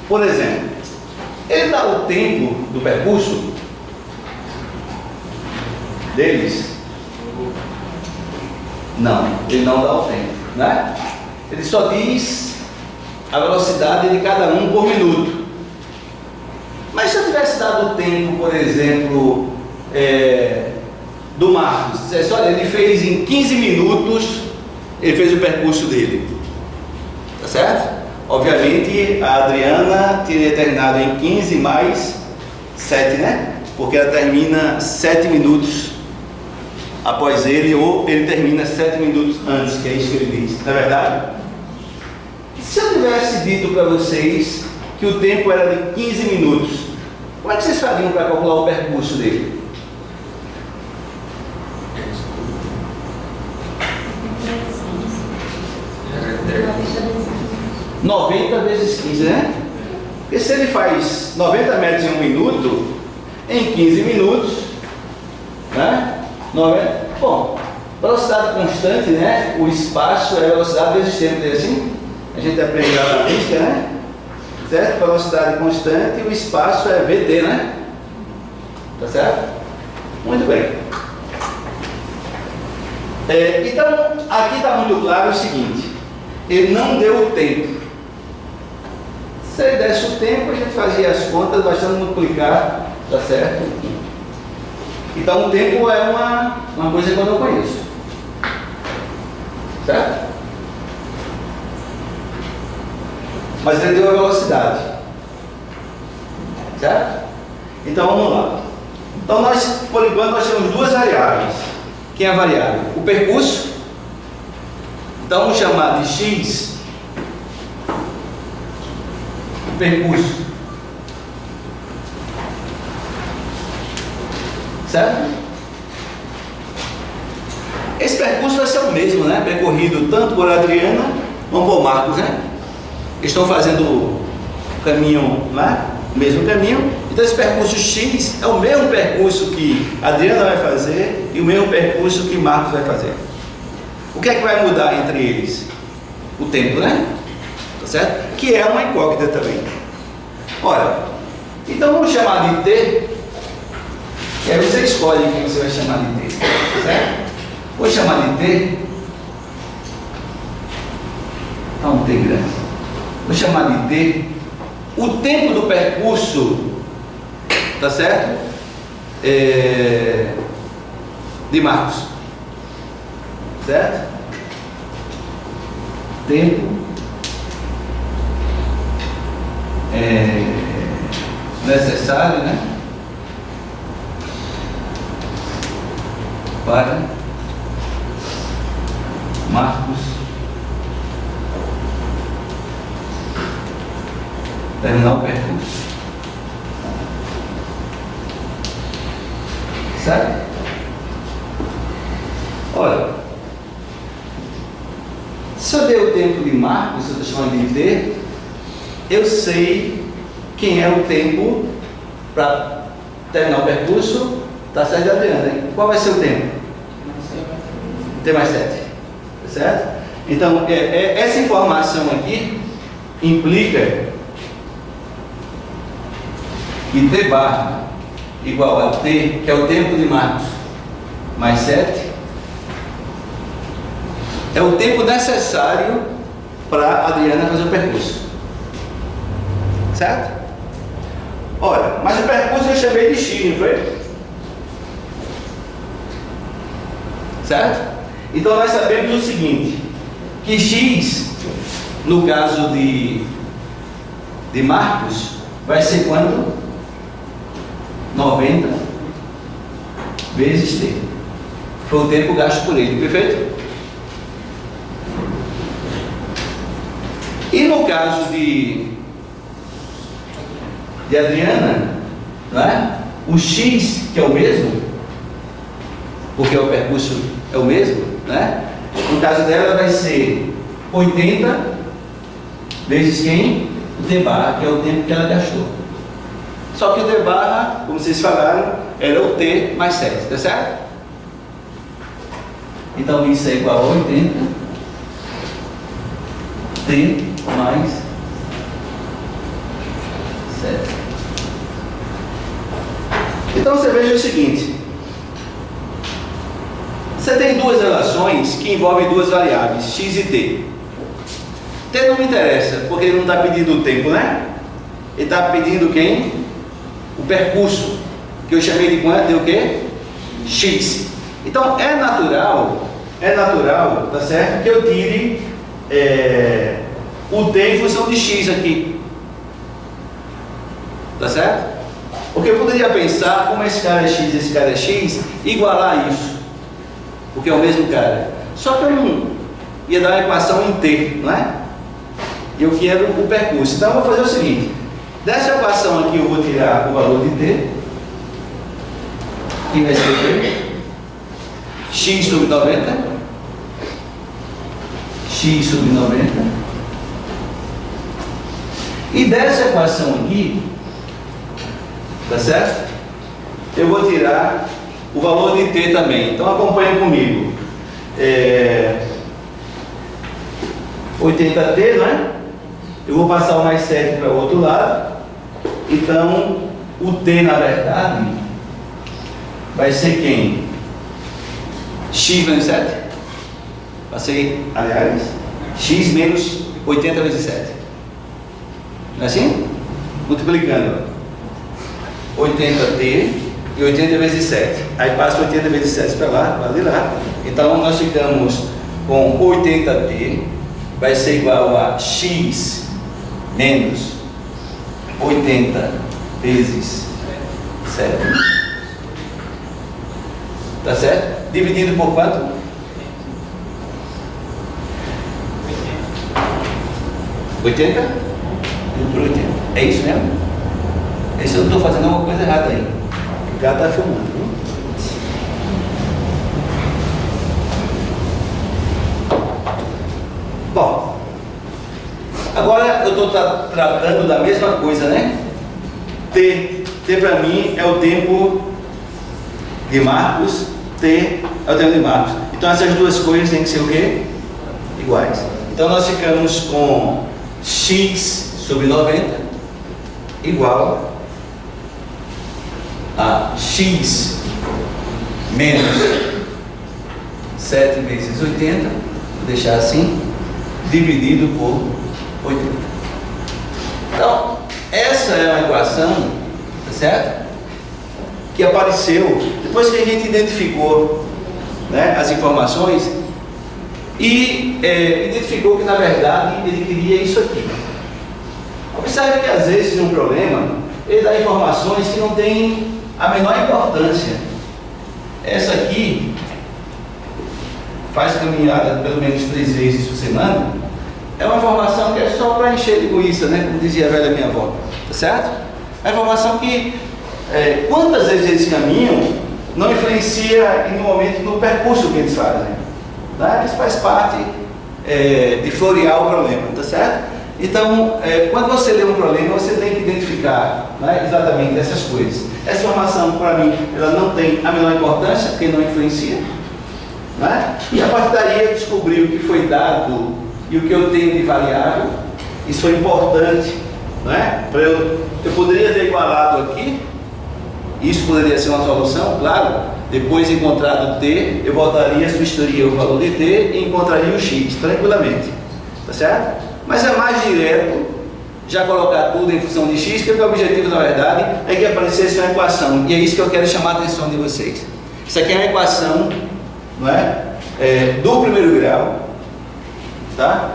Por exemplo, ele dá o tempo do percurso deles? Não, ele não dá o tempo, né? Ele só diz a velocidade de cada um por minuto. Mas se eu tivesse dado o tempo, por exemplo, do Marcos, dissesse, olha, ele fez em 15 minutos, ele fez o percurso dele, tá certo? Obviamente a Adriana teria terminado em 15 mais 7, né? Porque ela termina 7 minutos após ele, ou ele termina 7 minutos antes, que é isso que ele diz, não é verdade? E se eu tivesse dito para vocês que o tempo era de 15 minutos, como é que vocês fariam para calcular o percurso dele? 90 vezes 15, né? Porque se ele faz 90 metros em 1 minuto, em 15 minutos, né? 90, bom, velocidade constante, né? O espaço é a velocidade vezes tempo, é assim? A gente aprende lá na física, né? Certo? Velocidade constante e o espaço é VT, né? Tá certo? Muito bem. Então, aqui está muito claro o seguinte: ele não deu o tempo. Se ele desse o tempo, a gente fazia as contas, bastando multiplicar, tá certo? Então, o tempo é uma coisa que eu não conheço. Certo? Mas ele deu a velocidade. Certo? Então, vamos lá. Então, nós, por enquanto, nós temos duas variáveis. Quem é a variável? O percurso. Então, vamos chamar de x o percurso. Certo? Esse percurso vai ser o mesmo, né? Percorrido tanto por Adriana como por Marcos, né? Eles estão fazendo o caminho, né? O mesmo caminho. Então esse percurso X é o mesmo percurso que a Adriana vai fazer e o mesmo percurso que Marcos vai fazer. O que é que vai mudar entre eles? O tempo, né? Tá certo? Que é uma incógnita também. Ora, então vamos chamar de T. E aí você escolhe quem você vai chamar de T. Tá certo? Vou chamar de T. Tá um T grande. Vou chamar de T. O tempo do percurso, tá certo? De Marcos, certo? Tempo necessário, né? Para Marcos terminar o percurso. Certo? Olha, se eu dei o tempo de Marcos, eu estou chamando de T, eu sei quem é o tempo para terminar o percurso, tá certo, Adriana, né? Qual vai ser o tempo? T mais 7, certo? Então, essa informação aqui implica que t barra igual a t, que é o tempo de Marcos, mais 7, é o tempo necessário para a Adriana fazer o percurso. Certo? Ora, mas o percurso eu chamei de x, não foi? Certo? Então nós sabemos o seguinte, que x, no caso de Marcos, vai ser quanto? 90 vezes t. Foi o tempo gasto por ele, perfeito? E no caso de Adriana, não é? O x, que é o mesmo, porque o percurso é o mesmo, né? No caso dela vai ser 80 vezes quem? O t barra, que é o tempo que ela gastou. Só que o t barra, como vocês falaram, era o t mais 7, tá certo? Então isso é igual a 80 t mais 7. Então você veja o seguinte, você tem duas relações que envolvem duas variáveis, x e t. T não me interessa, porque ele não está pedindo o tempo, né? Ele está pedindo quem? O percurso, que eu chamei de quanto? De o quê? X. Então é natural, tá certo? Que eu tire o t em função de x aqui. Tá certo? Porque eu poderia pensar, como esse cara é x e esse cara é x, igualar isso, porque é o mesmo cara. Só que eu não ia dar uma equação em t, não é? E eu quero o percurso. Então eu vou fazer o seguinte, dessa equação aqui eu vou tirar o valor de t, que vai ser x sobre 90, x sobre 90, e dessa equação aqui, tá certo? Eu vou tirar o valor de t também. Então acompanha comigo. 80t, não é? Eu vou passar o mais 7 para o outro lado. Então o t, na verdade, vai ser quem? X menos 7. Passei, aliás, x menos 80 vezes 7. Não é assim? Multiplicando 80t e 80 vezes 7. Aí passa 80 vezes 7 para lá, para ali lá. Então nós ficamos com 80t, vai ser igual a x menos 80 vezes 7. Tá certo? Dividido por quanto? 80? Por 80. É isso mesmo? Se eu estou fazendo alguma coisa errada aí. O gato está filmando, viu? Bom, agora eu estou tratando da mesma coisa, né? T para mim é o tempo de Marcos, T é o tempo de Marcos. Então essas duas coisas têm que ser o quê? Iguais. Então nós ficamos com x sobre 90 igual a x menos 7 vezes 80, vou deixar assim, dividido por 80. Então, essa é uma equação, tá certo? Que apareceu depois que a gente identificou, né, as informações e identificou que na verdade ele queria isso aqui. Observe que às vezes num problema ele dá informações que não têm a menor importância. Essa aqui faz caminhada pelo menos 3 vezes por semana. É uma informação que é só para encher de linguiça, né? Como dizia a velha minha avó, tá certo? É uma informação que quantas vezes eles caminham não influencia em nenhum momento no percurso que eles fazem, né? Isso faz parte de florear o problema, tá certo? Então, quando você lê um problema, você tem que identificar, né, exatamente essas coisas. Essa informação, para mim, ela não tem a menor importância, porque não influencia, né? E a partir daí eu descobri o que foi dado e o que eu tenho de variável. Isso foi importante, né? Eu poderia ter igualado aqui, isso poderia ser uma solução, claro. Depois de encontrado t, eu voltaria, substituiria o valor de t e encontraria o x, tranquilamente, tá certo? Mas é mais direto já colocar tudo em função de x, porque o objetivo, na verdade, é que aparecesse uma equação, e é isso que eu quero chamar a atenção de vocês. Isso aqui é uma equação, não é? Do primeiro grau, tá?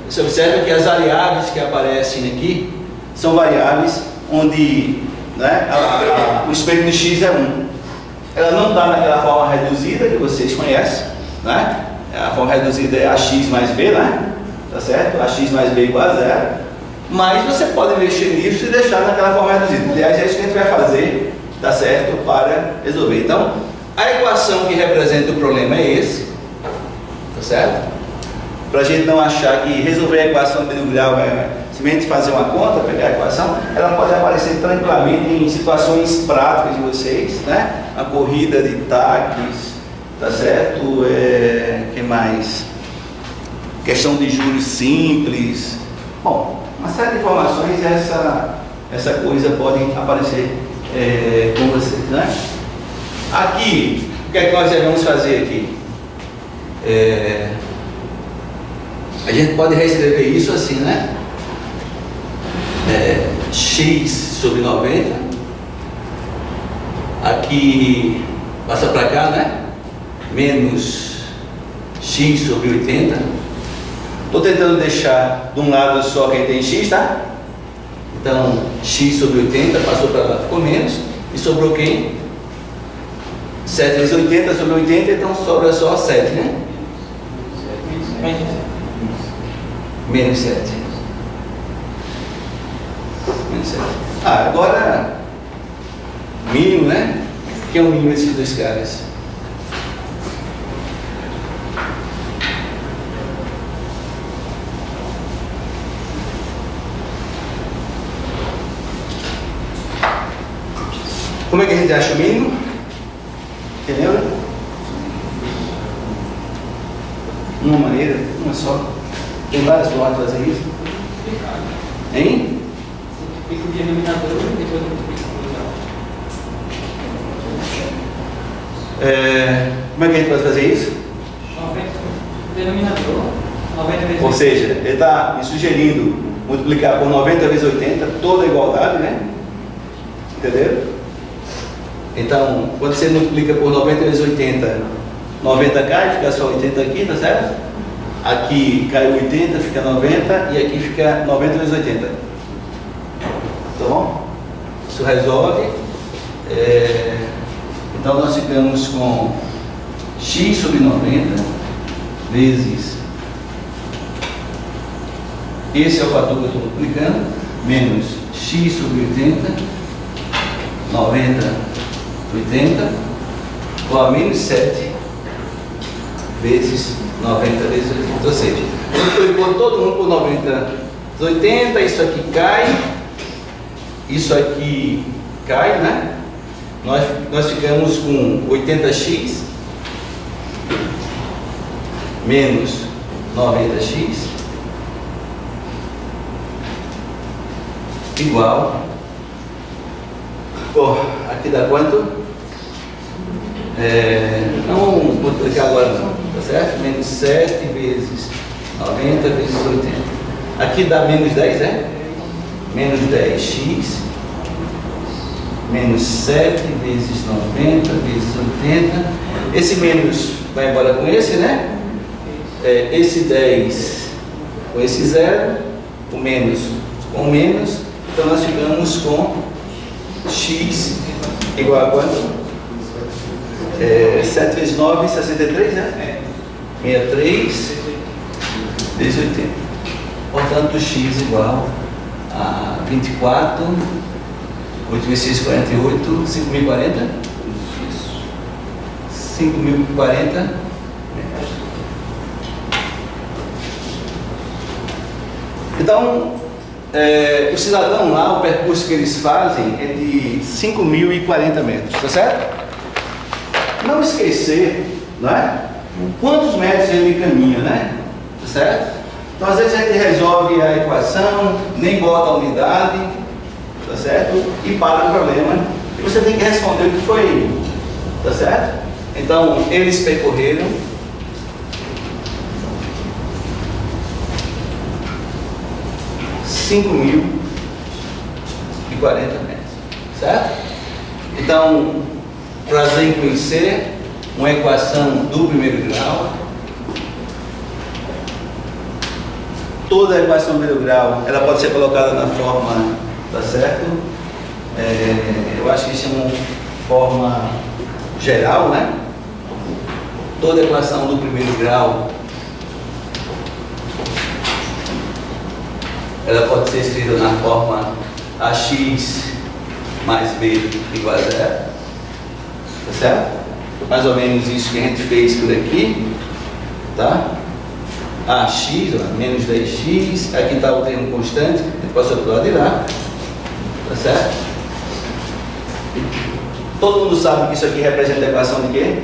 Você observa que as variáveis que aparecem aqui são variáveis onde, né, o espelho de x é 1. Ela não está naquela forma reduzida que vocês conhecem, né? A forma reduzida é ax mais b, né? Tá certo? Ax mais b igual a 0. Mas você pode mexer nisso e deixar naquela forma reduzida. Aliás, é isso que a gente vai fazer, tá certo? Para resolver. Então, a equação que representa o problema é esse, tá certo? Para a gente não achar que resolver a equação do primeiro grau é simplesmente fazer uma conta, pegar a equação, ela pode aparecer tranquilamente em situações práticas de vocês, né? A corrida de taques, tá certo? Que mais? Questão de juros simples. Bom, uma série de informações essa coisa pode aparecer com vocês, né? Aqui, o que é que nós devemos fazer aqui? A gente pode reescrever isso assim, né? X sobre 90. Aqui passa para cá, né? Menos x sobre 80. Estou tentando deixar de um lado só quem tem x, tá? Então, x sobre 80 passou para lá, ficou menos. E sobrou quem? 7 vezes 80 sobre 80, então sobra só 7, né? Menos 7. Menos 7. Agora, mínimo, né? O que é o mínimo desses dois caras? Como é que a gente acha o mínimo? Entendeu? Uma maneira, uma só. Tem várias formas de fazer isso. Hein? Multiplica o denominador e depois multiplica o numerador. Como é que a gente pode fazer isso? 90 denominador, 90 vezes Ou seja, ele está me sugerindo multiplicar por 90 vezes 80, toda a igualdade, né? Entendeu? Então, quando você multiplica por 90 vezes 80, 90 cai, fica só 80 aqui, tá certo? Aqui cai 80, fica 90, e aqui fica 90 vezes 80. Tá bom? Isso resolve. Então, nós ficamos com x sobre 90 vezes, esse é o fator que eu estou multiplicando, menos x sobre 80, 90 80, igual a menos 7 vezes 90 vezes 80. Ou seja, multiplicou todo mundo por 90 vezes 80, isso aqui cai, isso aqui cai, né? Nós ficamos com 80x menos 90x igual. Bom, aqui dá quanto? Não vamos multiplicar agora não, tá certo? Menos 7 vezes 90 vezes 80. Aqui dá menos 10, né? Menos 10x menos 7 vezes 90 vezes 80. Esse menos vai embora com esse, né? Esse 10 com esse 0, o menos com menos. Então nós ficamos com x igual a quanto? 7 vezes 9, 63, né? 63 vezes 80. Portanto, x igual a 24, 8 vezes 6, 48, 5.040? 5.040. Então, o cidadão lá, o percurso que eles fazem é de 5.040 metros, tá certo? Não esquecer, não é? Quantos metros ele caminha, né? Tá certo? Então, às vezes a gente resolve a equação, nem bota a unidade, tá certo? E para o problema, e você tem que responder o que foi, tá certo? Então, eles percorreram 5.040 metros, certo? Então, prazer em conhecer uma equação do primeiro grau. Toda a equação do primeiro grau, ela pode ser colocada na forma, tá certo? Eu acho que chamam forma geral, né? Toda a equação do primeiro grau, ela pode ser escrita na forma ax mais b igual a zero, tá certo? Mais ou menos isso que a gente fez por aqui, tá? Ax, ó, menos 10x, aqui está o termo constante, a gente passou para o lado de lá, tá certo? Todo mundo sabe que isso aqui representa a equação de quê?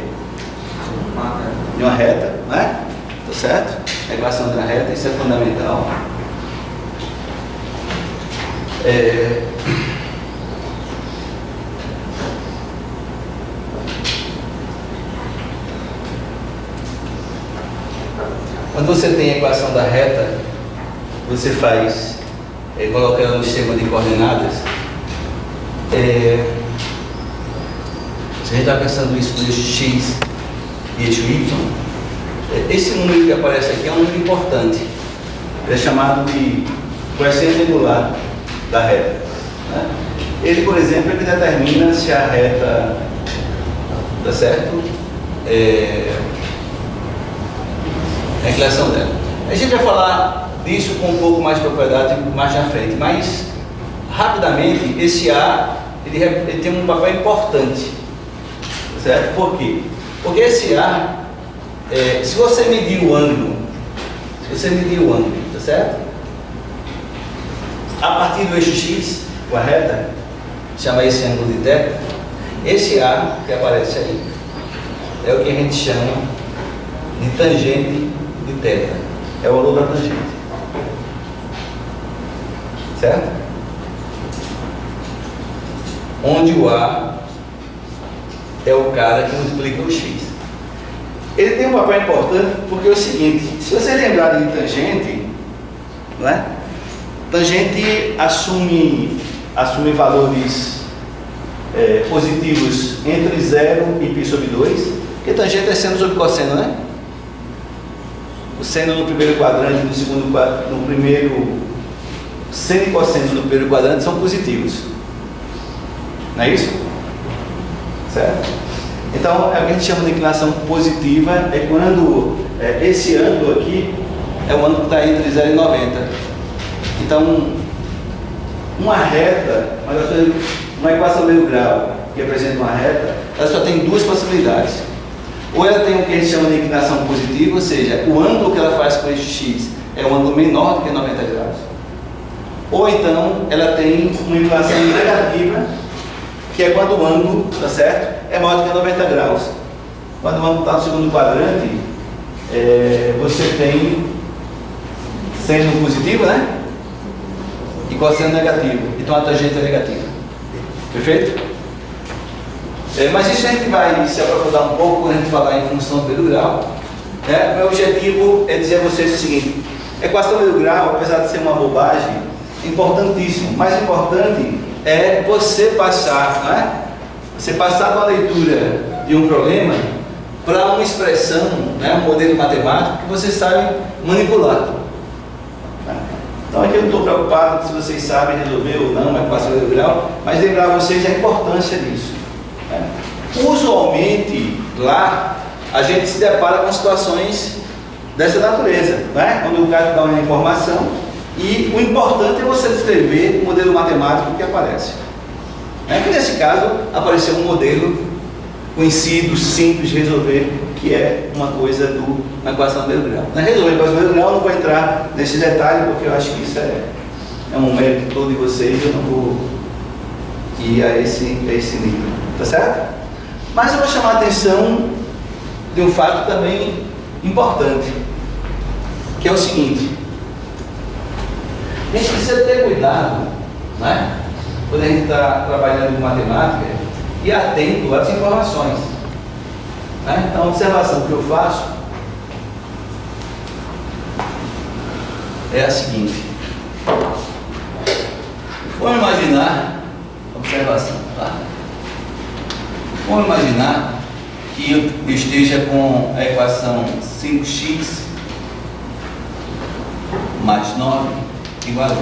De uma reta, né? Tá certo? A equação de uma reta, isso é fundamental. Quando você tem a equação da reta, você faz, coloca ela no sistema de coordenadas. Se a gente está pensando isso no eixo x e eixo y, esse número que aparece aqui é um número importante. Ele é chamado de coeficiente angular da reta, né? Ele, por exemplo, é que determina se a reta, tá certo? A inclinação dela. A gente vai falar disso com um pouco mais de propriedade mais na frente, mas rapidamente esse A ele tem um papel importante, certo? Por quê? Porque esse A, se você medir o ângulo, tá certo? A partir do eixo x, com a reta, chama esse ângulo de θ, esse A que aparece aí é o que a gente chama de tangente de θ, é o valor da tangente, certo? Onde o A é o cara que multiplica o x. Ele tem um papel importante porque é o seguinte: se você lembrar de tangente, não é? Tangente assume valores positivos entre 0 e π sobre 2, porque tangente é seno sobre cosseno, né? O seno no primeiro quadrante, no segundo quadrante, no primeiro seno e cosseno no primeiro quadrante são positivos, não é isso? Certo? Então, é o que a gente chama de inclinação positiva, é quando esse ângulo aqui é o ângulo que está entre 0 e 90. Então, uma reta, uma equação meio grau que representa uma reta, ela só tem duas possibilidades. Ou ela tem o que a gente chama de inclinação positiva, ou seja, o ângulo que ela faz com o eixo x é um ângulo menor do que 90 graus. Ou então, ela tem uma inclinação negativa, que é quando o ângulo, tá certo, é maior do que 90 graus. Quando o ângulo está no segundo quadrante, você tem seno positivo, né? E cosseno negativo. Então a tangente é negativa. Perfeito? Mas isso a gente vai se aprofundar um pouco quando a gente falar em função do primeiro grau. O meu objetivo é dizer a vocês o seguinte: a equação do primeiro grau, apesar de ser uma bobagem, é importantíssimo. O mais importante é você passar, não é? Você passar da leitura de um problema para uma expressão, né, um modelo matemático que você sabe manipular. Então aqui eu não estou preocupado se vocês sabem resolver ou não a equação do grau, mas lembrar a vocês a importância disso, né? Usualmente lá a gente se depara com situações dessa natureza, né? Quando o cara dá uma informação e o importante é você descrever o modelo matemático que aparece. Que nesse caso apareceu um modelo conhecido, simples de resolver, que é uma coisa uma equação do primeiro grau. Na resolver a equação do primeiro grau, eu não vou entrar nesse detalhe, porque eu acho que isso é um mérito todo de vocês, eu não vou ir a esse nível, tá certo? Mas eu vou chamar a atenção de um fato também importante, que é o seguinte: a gente precisa ter cuidado, né, quando a gente está trabalhando com matemática e atento às informações. Né? Então, a observação que eu faço é a seguinte: vamos imaginar, observação, tá? Vamos imaginar que eu esteja com a equação 5x mais 9 igual a 0.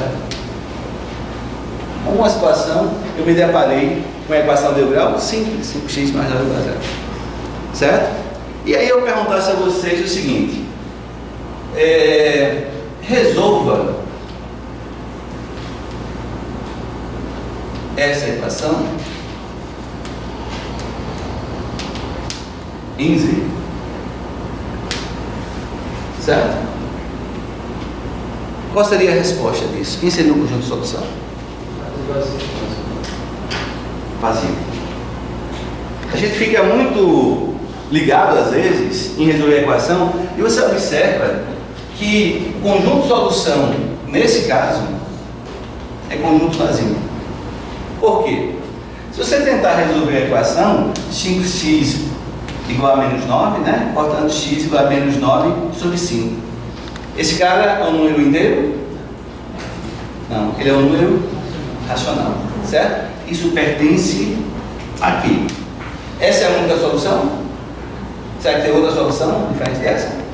Uma situação, eu me deparei com a equação de grau simples, 5x mais 9 igual a 0. Certo? E aí eu perguntasse a vocês o seguinte: resolva essa equação em Z. Certo? Qual seria a resposta disso? Quem seria o conjunto de solução? Vazio. A gente fica muito ligado às vezes em resolver a equação e você observa que o conjunto de solução nesse caso é conjunto vazio. Por quê? Se você tentar resolver a equação 5x igual a menos 9, né? Portanto, x igual a menos 9 sobre 5. Esse cara é um número inteiro? Não, ele é um número racional, certo? Isso pertence aqui. Essa é a única solução? Será que tem outra solução diferente dessa?